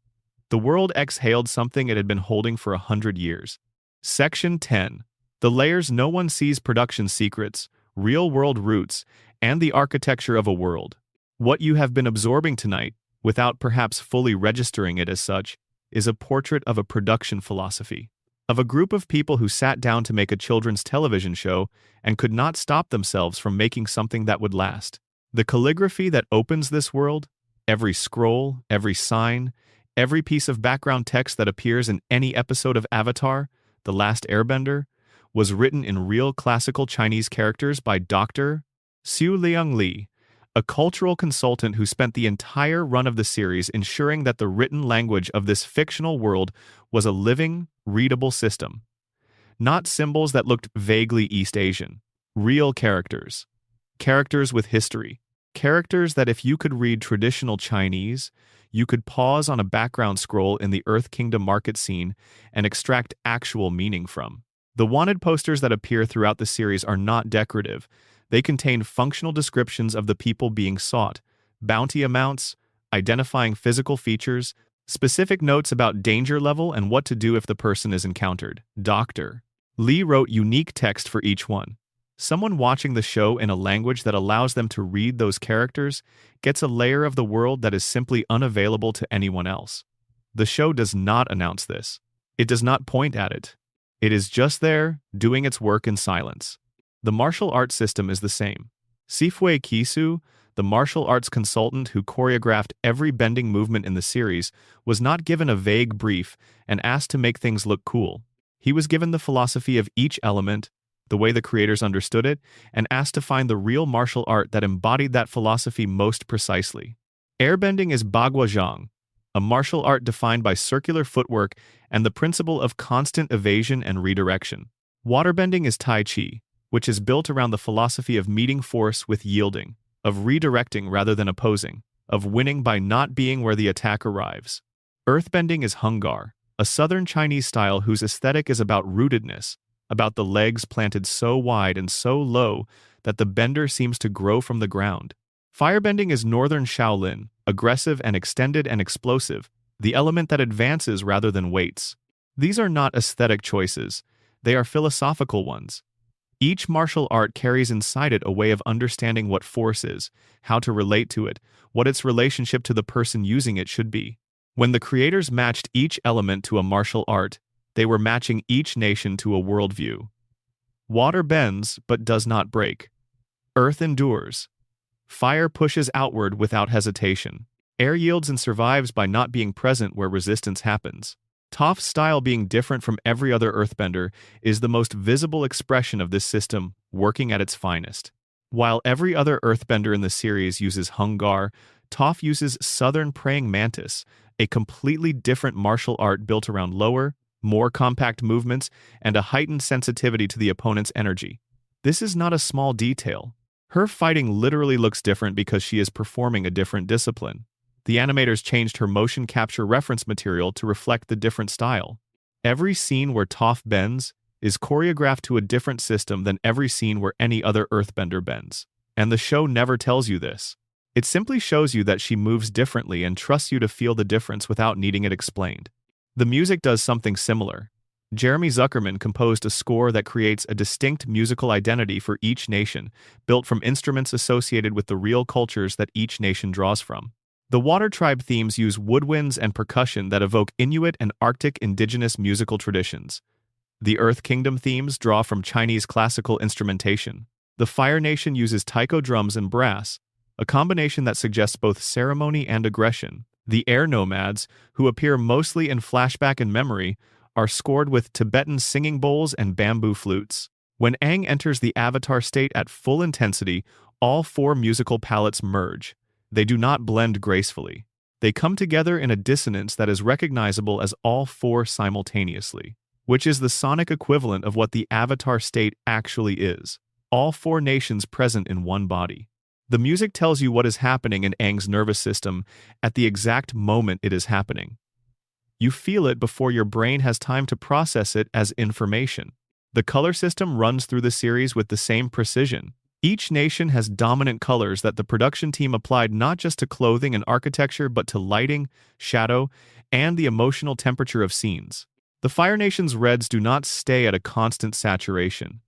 The world exhaled something it had been holding for 100 years. Section 10. The layers no one sees: production secrets, real-world roots, and the architecture of a world. What you have been absorbing tonight, without perhaps fully registering it as such, is a portrait of a production philosophy. Of a group of people who sat down to make a children's television show and could not stop themselves from making something that would last. The calligraphy that opens this world, every scroll, every sign, every piece of background text that appears in any episode of Avatar, The Last Airbender, was written in real classical Chinese characters by Dr. Xu Liang Li, a cultural consultant who spent the entire run of the series ensuring that the written language of this fictional world was a living, readable system. Not symbols that looked vaguely East Asian. Real characters. Characters with history. Characters that if you could read traditional Chinese, you could pause on a background scroll in the Earth Kingdom market scene and extract actual meaning from. The wanted posters that appear throughout the series are not decorative. They contain functional descriptions of the people being sought, bounty amounts, identifying physical features, specific notes about danger level and what to do if the person is encountered. Dr. Lee wrote unique text for each one. Someone watching the show in a language that allows them to read those characters gets a layer of the world that is simply unavailable to anyone else. The show does not announce this. It does not point at it. It is just there, doing its work in silence. The martial arts system is the same. Sifui Kisu, the martial arts consultant who choreographed every bending movement in the series, was not given a vague brief and asked to make things look cool. He was given the philosophy of each element, the way the creators understood it, and asked to find the real martial art that embodied that philosophy most precisely. Airbending is Bagua Zhang, a martial art defined by circular footwork and the principle of constant evasion and redirection. Waterbending is Tai Chi, which is built around the philosophy of meeting force with yielding, of redirecting rather than opposing, of winning by not being where the attack arrives. Earthbending is Hungar, a southern Chinese style whose aesthetic is about rootedness, about the legs planted so wide and so low that the bender seems to grow from the ground. Firebending is northern Shaolin, aggressive and extended and explosive, the element that advances rather than waits. These are not aesthetic choices, they are philosophical ones. Each martial art carries inside it a way of understanding what force is, how to relate to it, what its relationship to the person using it should be. When the creators matched each element to a martial art, they were matching each nation to a worldview. Water bends but does not break. Earth endures. Fire pushes outward without hesitation. Air yields and survives by not being present where resistance happens. Toph's style being different from every other earthbender is the most visible expression of this system working at its finest. While every other earthbender in the series uses Hungar, Toph uses Southern Praying Mantis, a completely different martial art built around lower, more compact movements, and a heightened sensitivity to the opponent's energy. This is not a small detail. Her fighting literally looks different because she is performing a different discipline. The animators changed her motion capture reference material to reflect the different style. Every scene where Toph bends is choreographed to a different system than every scene where any other earthbender bends. And the show never tells you this. It simply shows you that she moves differently and trusts you to feel the difference without needing it explained. The music does something similar. Jeremy Zuckerman composed a score that creates a distinct musical identity for each nation, built from instruments associated with the real cultures that each nation draws from. The Water Tribe themes use woodwinds and percussion that evoke Inuit and Arctic indigenous musical traditions. The Earth Kingdom themes draw from Chinese classical instrumentation. The Fire Nation uses taiko drums and brass, a combination that suggests both ceremony and aggression. The Air Nomads, who appear mostly in flashback and memory, are scored with Tibetan singing bowls and bamboo flutes. When Aang enters the Avatar state at full intensity, all four musical palettes merge. They do not blend gracefully. They come together in a dissonance that is recognizable as all four simultaneously, which is the sonic equivalent of what the Avatar state actually is. All four nations present in one body. The music tells you what is happening in Aang's nervous system at the exact moment it is happening. You feel it before your brain has time to process it as information. The color system runs through the series with the same precision. Each nation has dominant colors that the production team applied not just to clothing and architecture but to lighting, shadow, and the emotional temperature of scenes. The Fire Nation's reds do not stay at a constant saturation.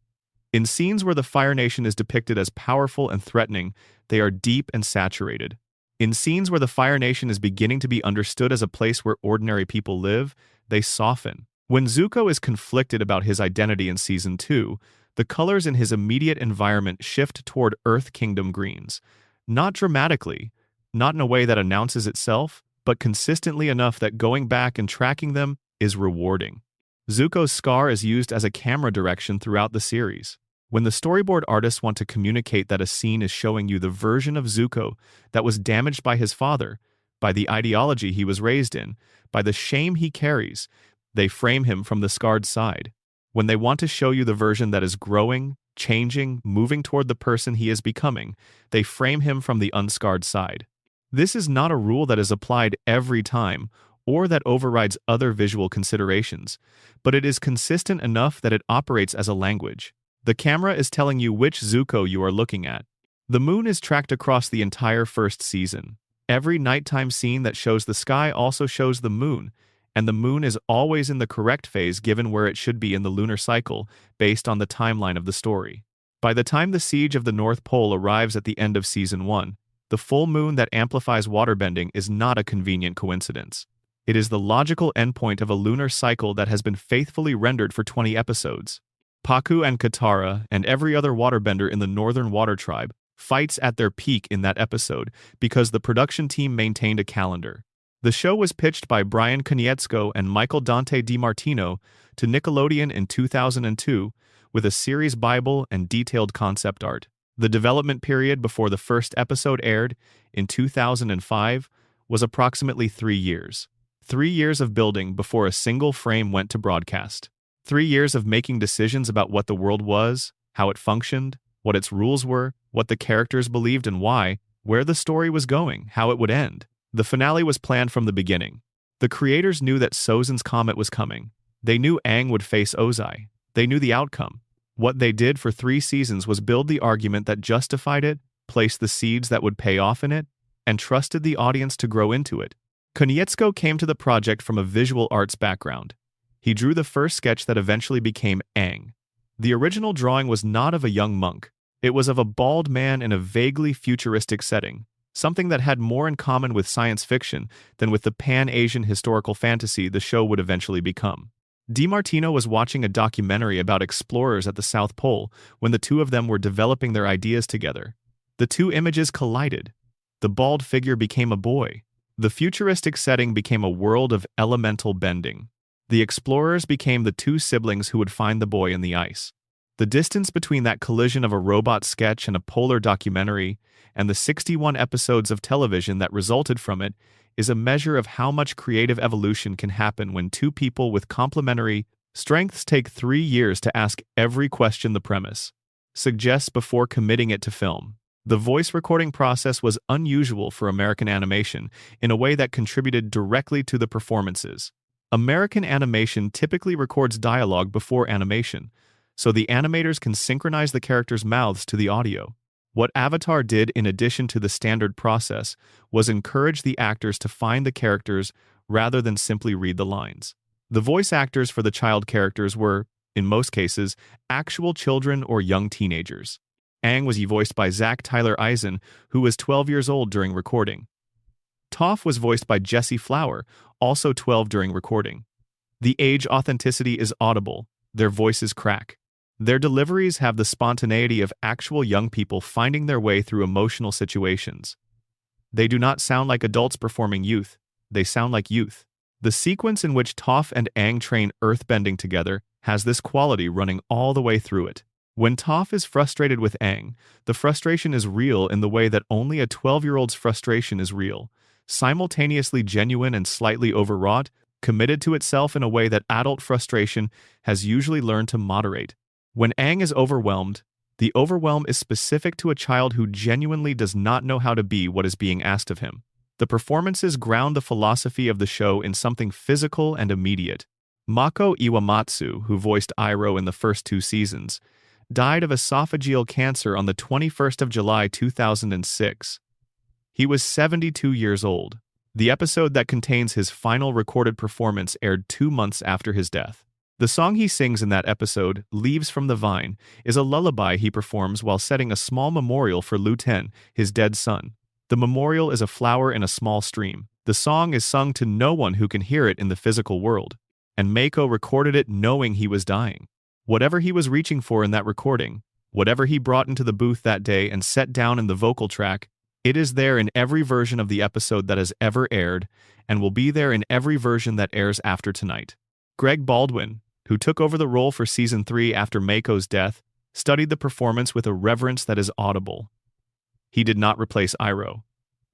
In scenes where the Fire Nation is depicted as powerful and threatening, they are deep and saturated. In scenes where the Fire Nation is beginning to be understood as a place where ordinary people live, they soften. When Zuko is conflicted about his identity in Season 2, the colors in his immediate environment shift toward Earth Kingdom greens. Not dramatically, not in a way that announces itself, but consistently enough that going back and tracking them is rewarding. Zuko's scar is used as a camera direction throughout the series. When the storyboard artists want to communicate that a scene is showing you the version of Zuko that was damaged by his father, by the ideology he was raised in, by the shame he carries, they frame him from the scarred side. When they want to show you the version that is growing, changing, moving toward the person he is becoming. They frame him from the unscarred side. This is not a rule that is applied every time or that overrides other visual considerations, but it is consistent enough that it operates as a language. The camera is telling you which zuko you are looking at. The moon is tracked across the entire first season. Every nighttime scene that shows the sky also shows the moon, and the moon is always in the correct phase given where it should be in the lunar cycle based on the timeline of the story. By the time the siege of the North Pole arrives at the end of Season 1, the full moon that amplifies waterbending is not a convenient coincidence. It is the logical endpoint of a lunar cycle that has been faithfully rendered for 20 episodes. Paku and Katara and every other waterbender in the Northern Water Tribe fights at their peak in that episode because the production team maintained a calendar. The show was pitched by Brian Konietzko and Michael Dante DiMartino to Nickelodeon in 2002 with a series bible and detailed concept art. The development period before the first episode aired in 2005 was approximately 3 years. 3 years of building before a single frame went to broadcast. 3 years of making decisions about what the world was, how it functioned, what its rules were, what the characters believed and why, where the story was going, how it would end. The finale was planned from the beginning. The creators knew that Sozin's comet was coming. They knew Aang would face Ozai. They knew the outcome. What they did for 3 seasons was build the argument that justified it, place the seeds that would pay off in it, and trusted the audience to grow into it. Konietzko came to the project from a visual arts background. He drew the first sketch that eventually became Aang. The original drawing was not of a young monk. It was of a bald man in a vaguely futuristic setting, something that had more in common with science fiction than with the pan-Asian historical fantasy the show would eventually become. DiMartino was watching a documentary about explorers at the South Pole when the two of them were developing their ideas together. The two images collided. The bald figure became a boy. The futuristic setting became a world of elemental bending. The explorers became the 2 siblings who would find the boy in the ice. The distance between that collision of a robot sketch and a polar documentary and the 61 episodes of television that resulted from it is a measure of how much creative evolution can happen when 2 people with complementary strengths take 3 years to ask every question the premise suggests before committing it to film. The voice recording process was unusual for American animation in a way that contributed directly to the performances. American animation typically records dialogue before animation, so the animators can synchronize the characters' mouths to the audio. What Avatar did in addition to the standard process was encourage the actors to find the characters rather than simply read the lines. The voice actors for the child characters were, in most cases, actual children or young teenagers. Aang was voiced by Zach Tyler Eisen, who was 12 years old during recording. Toph was voiced by Jesse Flower, also 12 during recording. The age authenticity is audible, their voices crack. Their deliveries have the spontaneity of actual young people finding their way through emotional situations. They do not sound like adults performing youth, they sound like youth. The sequence in which Toph and Aang train earthbending together has this quality running all the way through it. When Toph is frustrated with Aang, the frustration is real in the way that only a 12-year-old's frustration is real, simultaneously genuine and slightly overwrought, committed to itself in a way that adult frustration has usually learned to moderate. When Aang is overwhelmed, the overwhelm is specific to a child who genuinely does not know how to be what is being asked of him. The performances ground the philosophy of the show in something physical and immediate. Mako Iwamatsu, who voiced Iroh in the first 2 seasons, died of esophageal cancer on the 21st of July 2006. He was 72 years old. The episode that contains his final recorded performance aired 2 months after his death. The song he sings in that episode, Leaves from the Vine, is a lullaby he performs while setting a small memorial for Lu Ten, his dead son. The memorial is a flower in a small stream. The song is sung to no one who can hear it in the physical world, and Mako recorded it knowing he was dying. Whatever he was reaching for in that recording, whatever he brought into the booth that day and set down in the vocal track, it is there in every version of the episode that has ever aired, and will be there in every version that airs after tonight. Greg Baldwin, who took over the role for Season 3 after Mako's death, studied the performance with a reverence that is audible. He did not replace Iroh.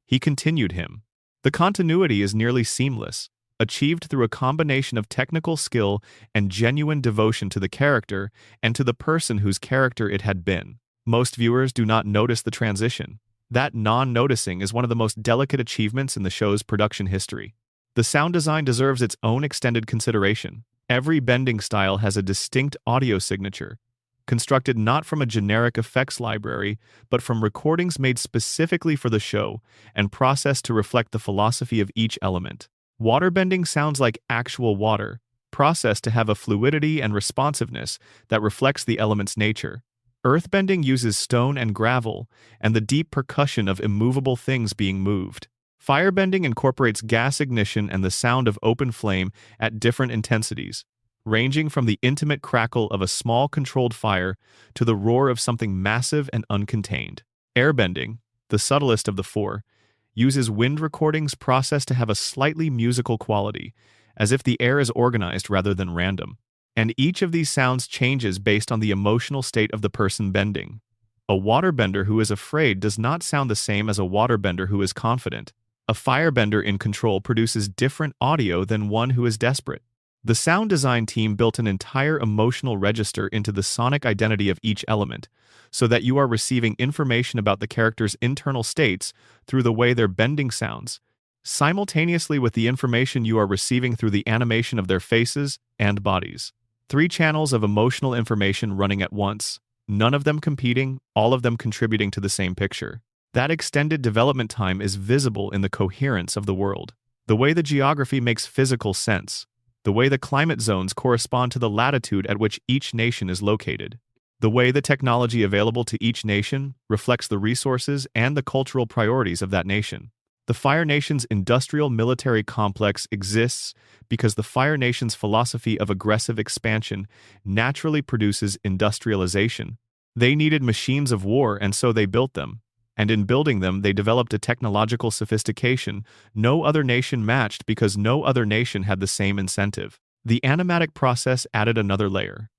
He continued him. The continuity is nearly seamless. achieved through a combination of technical skill and genuine devotion to the character and to the person whose character it had been. Most viewers do not notice the transition. That non-noticing is one of the most delicate achievements in the show's production history. The sound design deserves its own extended consideration. Every bending style has a distinct audio signature, constructed not from a generic effects library, but from recordings made specifically for the show and processed to reflect the philosophy of each element. Waterbending sounds like actual water, processed to have a fluidity and responsiveness that reflects the element's nature. Earthbending uses stone and gravel and the deep percussion of immovable things being moved. Firebending incorporates gas ignition and the sound of open flame at different intensities, ranging from the intimate crackle of a small controlled fire to the roar of something massive and uncontained. Airbending, the subtlest of the four, uses wind recordings processed to have a slightly musical quality, as if the air is organized rather than random. And each of these sounds changes based on the emotional state of the person bending. A waterbender who is afraid does not sound the same as a waterbender who is confident. A firebender in control produces different audio than one who is desperate. The sound design team built an entire emotional register into the sonic identity of each element, so that you are receiving information about the character's internal states through the way their bending sounds, simultaneously with the information you are receiving through the animation of their faces and bodies. 3 channels of emotional information running at once, none of them competing, all of them contributing to the same picture. That extended development time is visible in the coherence of the world. The way the geography makes physical sense. The way the climate zones correspond to the latitude at which each nation is located. The way the technology available to each nation reflects the resources and the cultural priorities of that nation. The Fire Nation's industrial military complex exists because the Fire Nation's philosophy of aggressive expansion naturally produces industrialization. They needed machines of war, and so they built them. And in building them, they developed a technological sophistication no other nation matched because no other nation had the same incentive. The animatic process added another layer.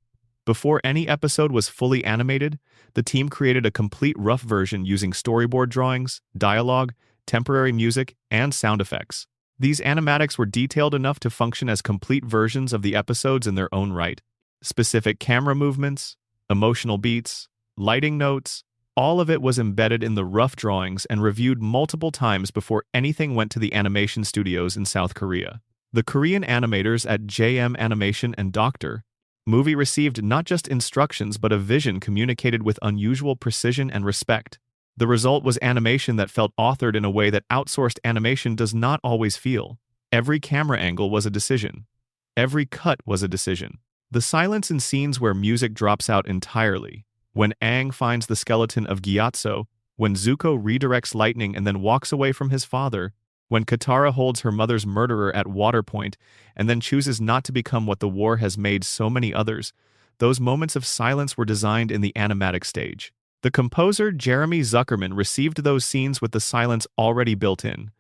Before any episode was fully animated, the team created a complete rough version using storyboard drawings, dialogue, temporary music, and sound effects. These animatics were detailed enough to function as complete versions of the episodes in their own right. Specific camera movements, emotional beats, lighting notes, all of it was embedded in the rough drawings and reviewed multiple times before anything went to the animation studios in South Korea. The Korean animators at JM Animation and Dr. Movie received not just instructions but a vision communicated with unusual precision and respect. The result was animation that felt authored in a way that outsourced animation does not always feel. Every camera angle was a decision. Every cut was a decision. The silence in scenes where music drops out entirely. When Aang finds the skeleton of Gyatso, when Zuko redirects lightning and then walks away from his father, when Katara holds her mother's murderer at water point and then chooses not to become what the war has made so many others, those moments of silence were designed in the animatic stage. The composer Jeremy Zuckerman received those scenes with the silence already built in,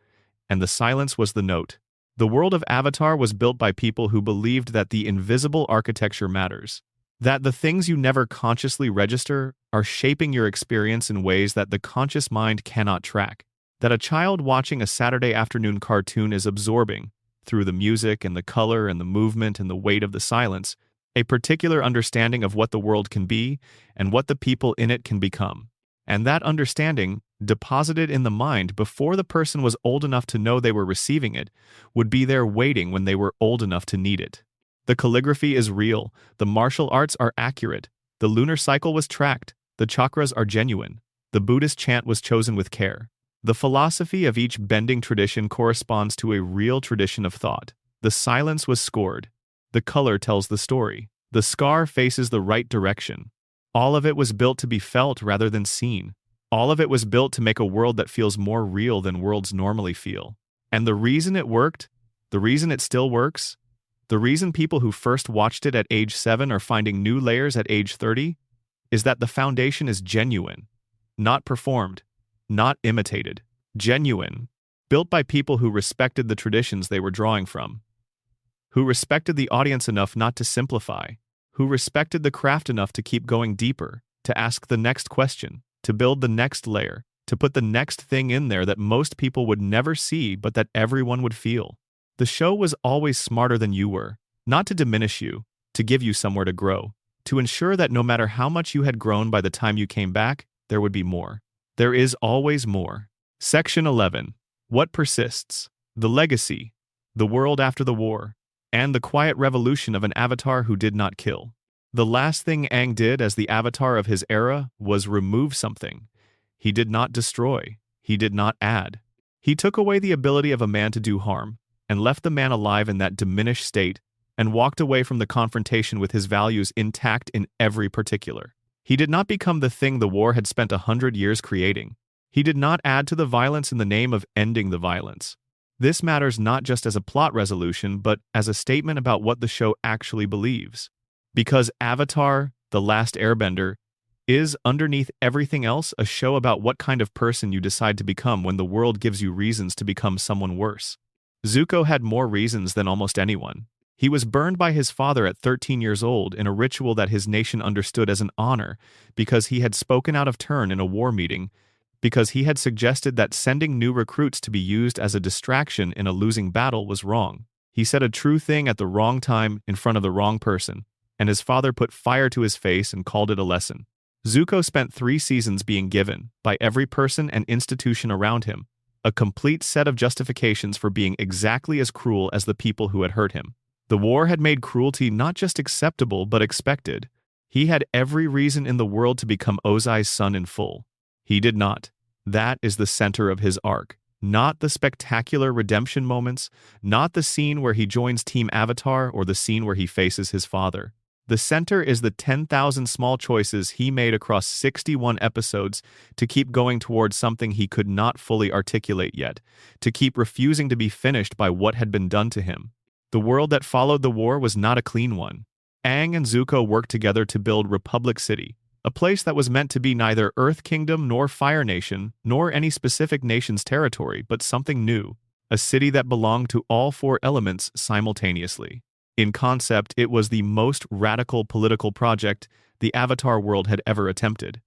and the silence was the note. The world of Avatar was built by people who believed that the invisible architecture matters. That the things you never consciously register are shaping your experience in ways that the conscious mind cannot track. That a child watching a Saturday afternoon cartoon is absorbing, through the music and the color and the movement and the weight of the silence, a particular understanding of what the world can be and what the people in it can become. And that understanding, deposited in the mind before the person was old enough to know they were receiving it, would be there waiting when they were old enough to need it. The calligraphy is real, the martial arts are accurate, the lunar cycle was tracked, the chakras are genuine, the Buddhist chant was chosen with care. The philosophy of each bending tradition corresponds to a real tradition of thought. The silence was scored. The color tells the story. The scar faces the right direction. All of it was built to be felt rather than seen. All of it was built to make a world that feels more real than worlds normally feel. And the reason it worked, the reason it still works, the reason people who first watched it at age 7 are finding new layers at age 30 is that the foundation is genuine, not performed, not imitated, genuine, built by people who respected the traditions they were drawing from, who respected the audience enough not to simplify, who respected the craft enough to keep going deeper, to ask the next question, to build the next layer, to put the next thing in there that most people would never see but that everyone would feel. The show was always smarter than you were, not to diminish you, to give you somewhere to grow, to ensure that no matter how much you had grown by the time you came back, there would be more. There is always more. Section 11. What persists? The legacy, the world after the war, and the quiet revolution of an avatar who did not kill. The last thing Aang did as the avatar of his era was remove something. He did not destroy. He did not add. He took away the ability of a man to do harm, and left the man alive in that diminished state, and walked away from the confrontation with his values intact in every particular. He did not become the thing the war had spent 100 years creating. He did not add to the violence in the name of ending the violence. This matters not just as a plot resolution, but as a statement about what the show actually believes. Because Avatar, The Last Airbender, is, underneath everything else, a show about what kind of person you decide to become when the world gives you reasons to become someone worse. Zuko had more reasons than almost anyone. He was burned by his father at 13 years old in a ritual that his nation understood as an honor because he had spoken out of turn in a war meeting, because he had suggested that sending new recruits to be used as a distraction in a losing battle was wrong. He said a true thing at the wrong time in front of the wrong person, and his father put fire to his face and called it a lesson. Zuko spent 3 seasons being given, by every person and institution around him, a complete set of justifications for being exactly as cruel as the people who had hurt him. The war had made cruelty not just acceptable but expected. He had every reason in the world to become Ozai's son in full. He did not. That is the center of his arc. Not the spectacular redemption moments, not the scene where he joins Team Avatar or the scene where he faces his father. The center is the 10,000 small choices he made across 61 episodes to keep going towards something he could not fully articulate yet, to keep refusing to be finished by what had been done to him. The world that followed the war was not a clean one. Aang and Zuko worked together to build Republic City, a place that was meant to be neither Earth Kingdom nor Fire Nation, nor any specific nation's territory, but something new, a city that belonged to all 4 elements simultaneously. In concept, it was the most radical political project the Avatar world had ever attempted.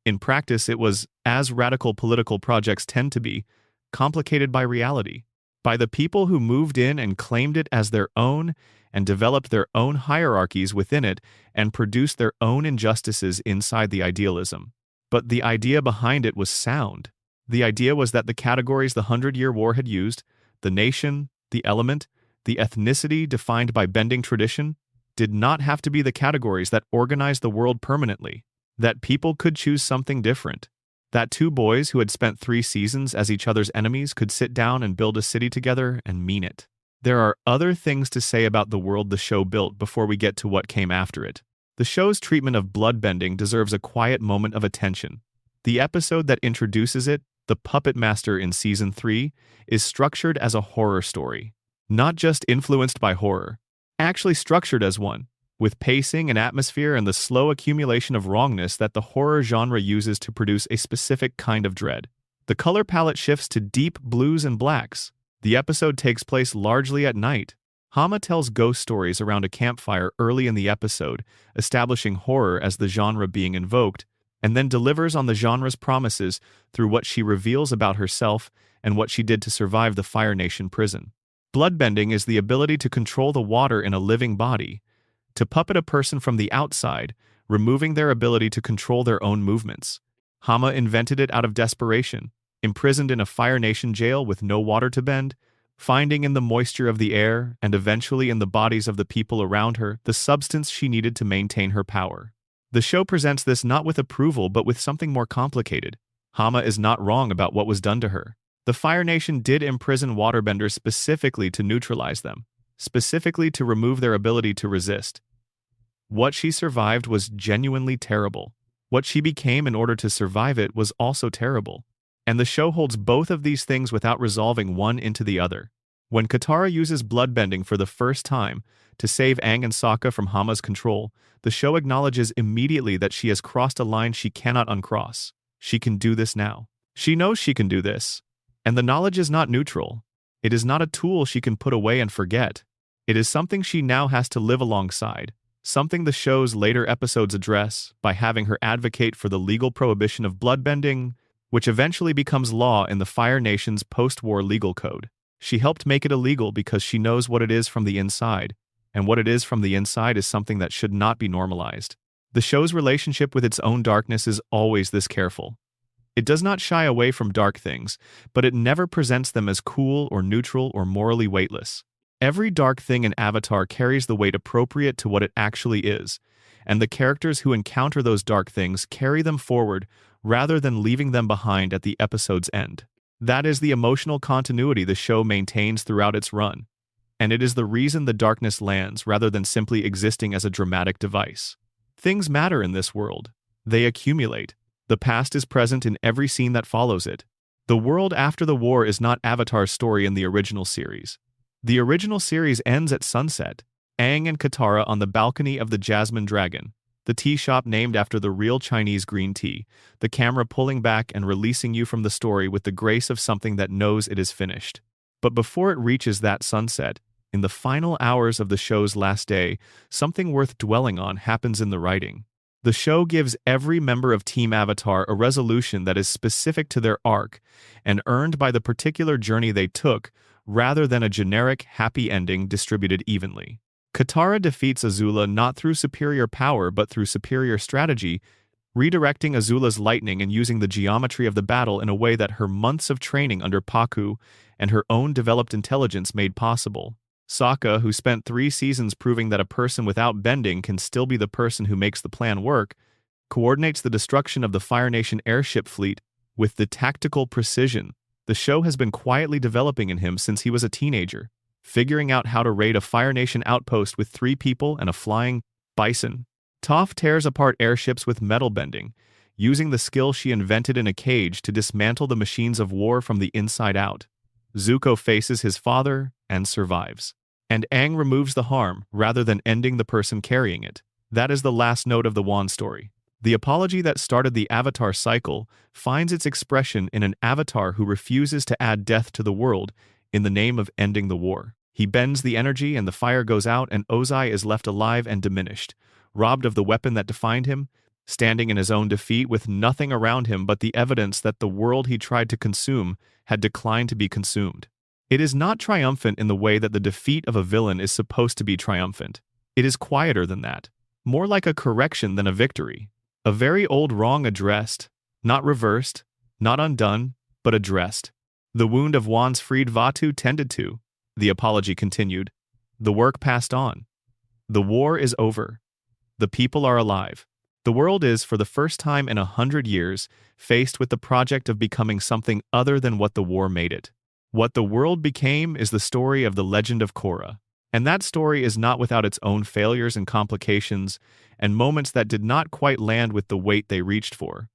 In practice, it was, as radical political projects tend to be, complicated by reality, by the people who moved in and claimed it as their own and developed their own hierarchies within it and produced their own injustices inside the idealism. But the idea behind it was sound. The idea was that the categories the 100-Year War had used, the nation, the element, the ethnicity defined by bending tradition, did not have to be the categories that organized the world permanently, that people could choose something different, that 2 boys who had spent 3 seasons as each other's enemies could sit down and build a city together and mean it. There are other things to say about the world the show built before we get to what came after it. The show's treatment of bloodbending deserves a quiet moment of attention. The episode that introduces it, The Puppet Master in Season 3, is structured as a horror story. Not just influenced by horror, actually structured as one, with pacing and atmosphere and the slow accumulation of wrongness that the horror genre uses to produce a specific kind of dread. The color palette shifts to deep blues and blacks. The episode takes place largely at night. Hama tells ghost stories around a campfire early in the episode, establishing horror as the genre being invoked, and then delivers on the genre's promises through what she reveals about herself and what she did to survive the Fire Nation prison. Bloodbending is the ability to control the water in a living body, to puppet a person from the outside, removing their ability to control their own movements. Hama invented it out of desperation, imprisoned in a Fire Nation jail with no water to bend, finding in the moisture of the air, and eventually in the bodies of the people around her, the substance she needed to maintain her power. The show presents this not with approval but with something more complicated. Hama is not wrong about what was done to her. The Fire Nation did imprison waterbenders specifically to neutralize them, specifically to remove their ability to resist. What she survived was genuinely terrible. What she became in order to survive it was also terrible. And the show holds both of these things without resolving one into the other. When Katara uses bloodbending for the first time to save Aang and Sokka from Hama's control, the show acknowledges immediately that she has crossed a line she cannot uncross. She can do this now. She knows she can do this. And the knowledge is not neutral. It is not a tool she can put away and forget. It is something she now has to live alongside, something the show's later episodes address by having her advocate for the legal prohibition of bloodbending, which eventually becomes law in the Fire Nation's post-war legal code. She helped make it illegal because she knows what it is from the inside, and what it is from the inside is something that should not be normalized. The show's relationship with its own darkness is always this careful. It does not shy away from dark things, but it never presents them as cool or neutral or morally weightless. Every dark thing in Avatar carries the weight appropriate to what it actually is, and the characters who encounter those dark things carry them forward rather than leaving them behind at the episode's end. That is the emotional continuity the show maintains throughout its run, and it is the reason the darkness lands rather than simply existing as a dramatic device. Things matter in this world. They accumulate. The past is present in every scene that follows it. The world after the war is not Avatar's story in the original series. The original series ends at sunset, Aang and Katara on the balcony of the Jasmine Dragon, the tea shop named after the real Chinese green tea, the camera pulling back and releasing you from the story with the grace of something that knows it is finished. But before it reaches that sunset, in the final hours of the show's last day, something worth dwelling on happens in the writing. The show gives every member of Team Avatar a resolution that is specific to their arc and earned by the particular journey they took, rather than a generic, happy ending distributed evenly. Katara defeats Azula not through superior power but through superior strategy, redirecting Azula's lightning and using the geometry of the battle in a way that her months of training under Pakku and her own developed intelligence made possible. Sokka, who spent 3 seasons proving that a person without bending can still be the person who makes the plan work, coordinates the destruction of the Fire Nation airship fleet with the tactical precision the show has been quietly developing in him since he was a teenager, figuring out how to raid a Fire Nation outpost with 3 people and a flying bison. Toph tears apart airships with metal bending, using the skill she invented in a cage to dismantle the machines of war from the inside out. Zuko faces his father and survives. And Aang removes the harm rather than ending the person carrying it. That is the last note of the Wan story. The apology that started the Avatar cycle finds its expression in an Avatar who refuses to add death to the world in the name of ending the war. He bends the energy and the fire goes out and Ozai is left alive and diminished, robbed of the weapon that defined him, standing in his own defeat with nothing around him but the evidence that the world he tried to consume had declined to be consumed. It is not triumphant in the way that the defeat of a villain is supposed to be triumphant. It is quieter than that, more like a correction than a victory. A very old wrong addressed, not reversed, not undone, but addressed. The wound of Wan's freed Vaatu tended to. The apology continued. The work passed on. The war is over. The people are alive. The world is, for the first time in 100 years, faced with the project of becoming something other than what the war made it. What the world became is the story of the legend of Korra. And that story is not without its own failures and complications, and moments that did not quite land with the weight they reached for.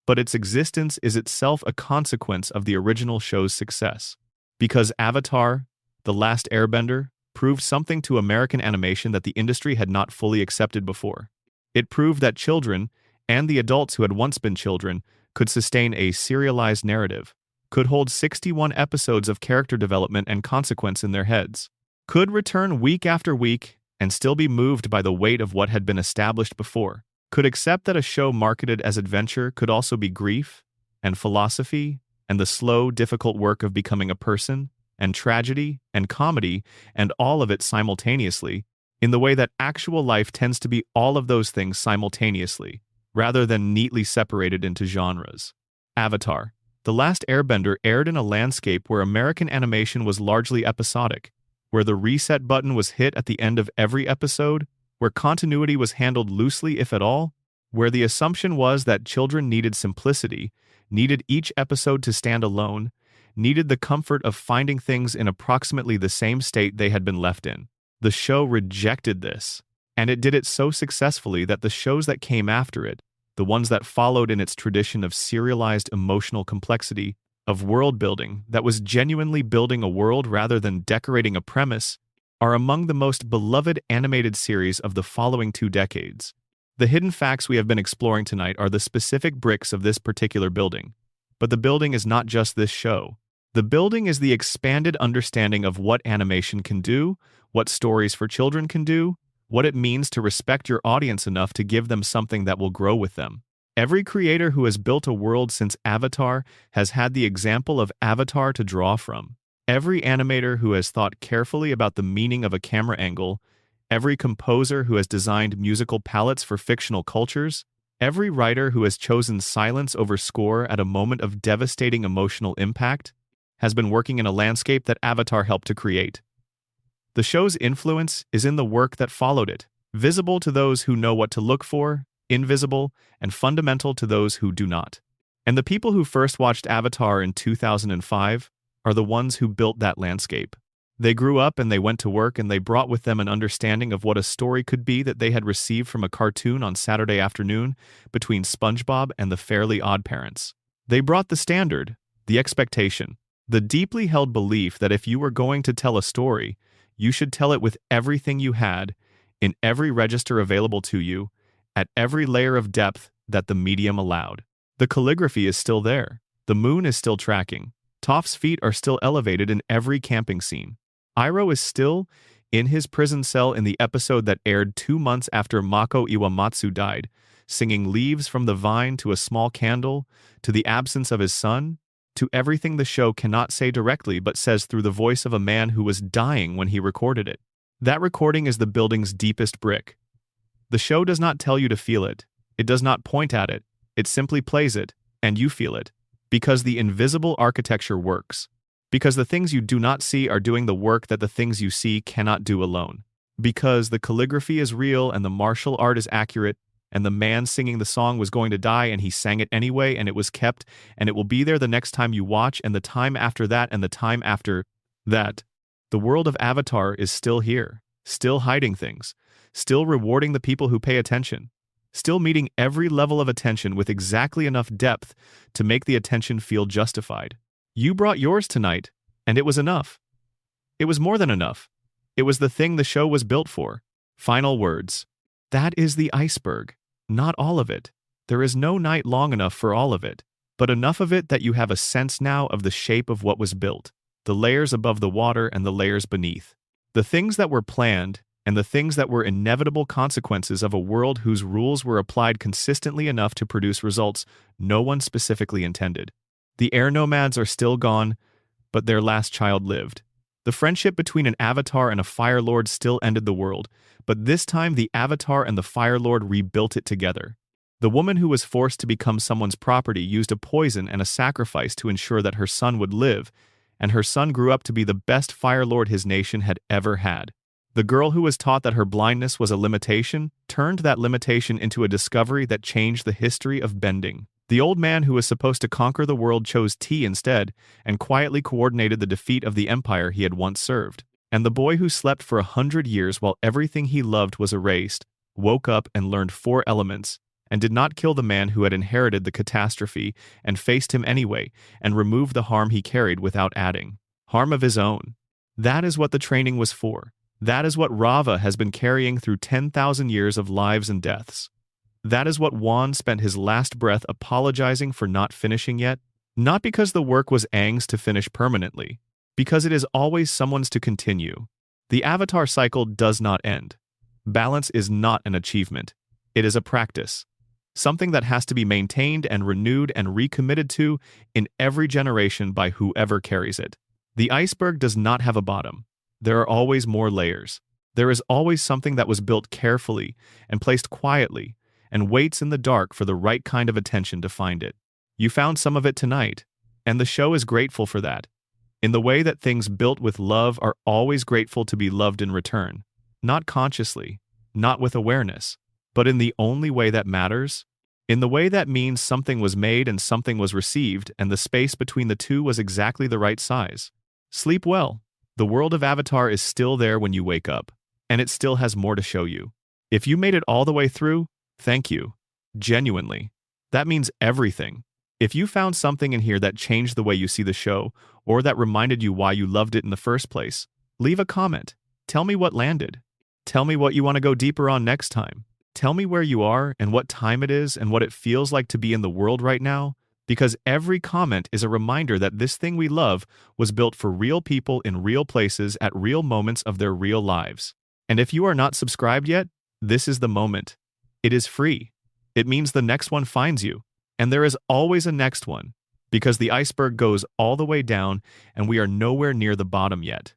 But its existence is itself a consequence of the original show's success. Because Avatar, The Last Airbender, proved something to American animation that the industry had not fully accepted before. It proved that children, and the adults who had once been children, could sustain a serialized narrative, could hold 61 episodes of character development and consequence in their heads, could return week after week and still be moved by the weight of what had been established before, could accept that a show marketed as adventure could also be grief and philosophy and the slow, difficult work of becoming a person, and tragedy and comedy, and all of it simultaneously, in the way that actual life tends to be all of those things simultaneously, rather than neatly separated into genres. Avatar, The Last Airbender aired in a landscape where American animation was largely episodic, where the reset button was hit at the end of every episode, where continuity was handled loosely if at all, where the assumption was that children needed simplicity, needed each episode to stand alone, needed the comfort of finding things in approximately the same state they had been left in. The show rejected this, and it did it so successfully that the shows that came after it, the ones that followed in its tradition of serialized emotional complexity, of world building that was genuinely building a world rather than decorating a premise, are among the most beloved animated series of the following 2 decades. The hidden facts we have been exploring tonight are the specific bricks of this particular building. But the building is not just this show. The building is the expanded understanding of what animation can do, what stories for children can do, what it means to respect your audience enough to give them something that will grow with them. Every creator who has built a world since Avatar has had the example of Avatar to draw from. Every animator who has thought carefully about the meaning of a camera angle, every composer who has designed musical palettes for fictional cultures, every writer who has chosen silence over score at a moment of devastating emotional impact, has been working in a landscape that Avatar helped to create. The show's influence is in the work that followed it, visible to those who know what to look for, invisible, and fundamental to those who do not. And the people who first watched Avatar in 2005 are the ones who built that landscape. They grew up and they went to work and they brought with them an understanding of what a story could be that they had received from a cartoon on Saturday afternoon between SpongeBob and the Fairly Odd Parents. They brought the standard, the expectation, the deeply held belief that if you were going to tell a story, you should tell it with everything you had, in every register available to you, at every layer of depth that the medium allowed. The calligraphy is still there. The moon is still tracking. Toph's feet are still elevated in every camping scene. Iroh is still in his prison cell in the episode that aired 2 months after Mako Iwamatsu died, singing Leaves from the Vine to a small candle, to the absence of his son, to everything the show cannot say directly but says through the voice of a man who was dying when he recorded it. That recording is the building's deepest brick. The show does not tell you to feel it. It does not point at it. It simply plays it, and you feel it. Because the invisible architecture works. Because the things you do not see are doing the work that the things you see cannot do alone. Because the calligraphy is real and the martial art is accurate, and the man singing the song was going to die and he sang it anyway and it was kept, and it will be there the next time you watch and the time after that and the time after that. The world of Avatar is still here, still hiding things, still rewarding the people who pay attention, still meeting every level of attention with exactly enough depth to make the attention feel justified. You brought yours tonight, and it was enough. It was more than enough. It was the thing the show was built for. Final words. That is the iceberg. Not all of it. There is no night long enough for all of it, but enough of it that you have a sense now of the shape of what was built, the layers above the water and the layers beneath. The things that were planned, and the things that were inevitable consequences of a world whose rules were applied consistently enough to produce results no one specifically intended. The air nomads are still gone, but their last child lived. The friendship between an Avatar and a Fire Lord still ended the world, but this time the Avatar and the Fire Lord rebuilt it together. The woman who was forced to become someone's property used a poison and a sacrifice to ensure that her son would live, and her son grew up to be the best Fire Lord his nation had ever had. The girl who was taught that her blindness was a limitation turned that limitation into a discovery that changed the history of bending. The old man who was supposed to conquer the world chose tea instead and quietly coordinated the defeat of the empire he had once served. And the boy who slept for 100 years while everything he loved was erased, woke up and learned 4 elements, and did not kill the man who had inherited the catastrophe and faced him anyway and removed the harm he carried without adding harm of his own. That is what the training was for. That is what Rava has been carrying through 10,000 years of lives and deaths. That is what Juan spent his last breath apologizing for not finishing yet, not because the work was Aang's to finish permanently, because it is always someone's to continue. The Avatar cycle does not end. Balance is not an achievement. It is a practice. Something that has to be maintained and renewed and recommitted to in every generation by whoever carries it. The iceberg does not have a bottom. There are always more layers. There is always something that was built carefully and placed quietly and waits in the dark for the right kind of attention to find it. You found some of it tonight, and the show is grateful for that. In the way that things built with love are always grateful to be loved in return, not consciously, not with awareness, but in the only way that matters, in the way that means something was made and something was received and the space between the two was exactly the right size. Sleep well. The world of Avatar is still there when you wake up, and it still has more to show you. If you made it all the way through, thank you. Genuinely. That means everything. If you found something in here that changed the way you see the show, or that reminded you why you loved it in the first place, leave a comment. Tell me what landed. Tell me what you want to go deeper on next time. Tell me where you are and what time it is and what it feels like to be in the world right now, because every comment is a reminder that this thing we love was built for real people in real places at real moments of their real lives. And if you are not subscribed yet, this is the moment. It is free. It means the next one finds you. And there is always a next one, because the iceberg goes all the way down and we are nowhere near the bottom yet.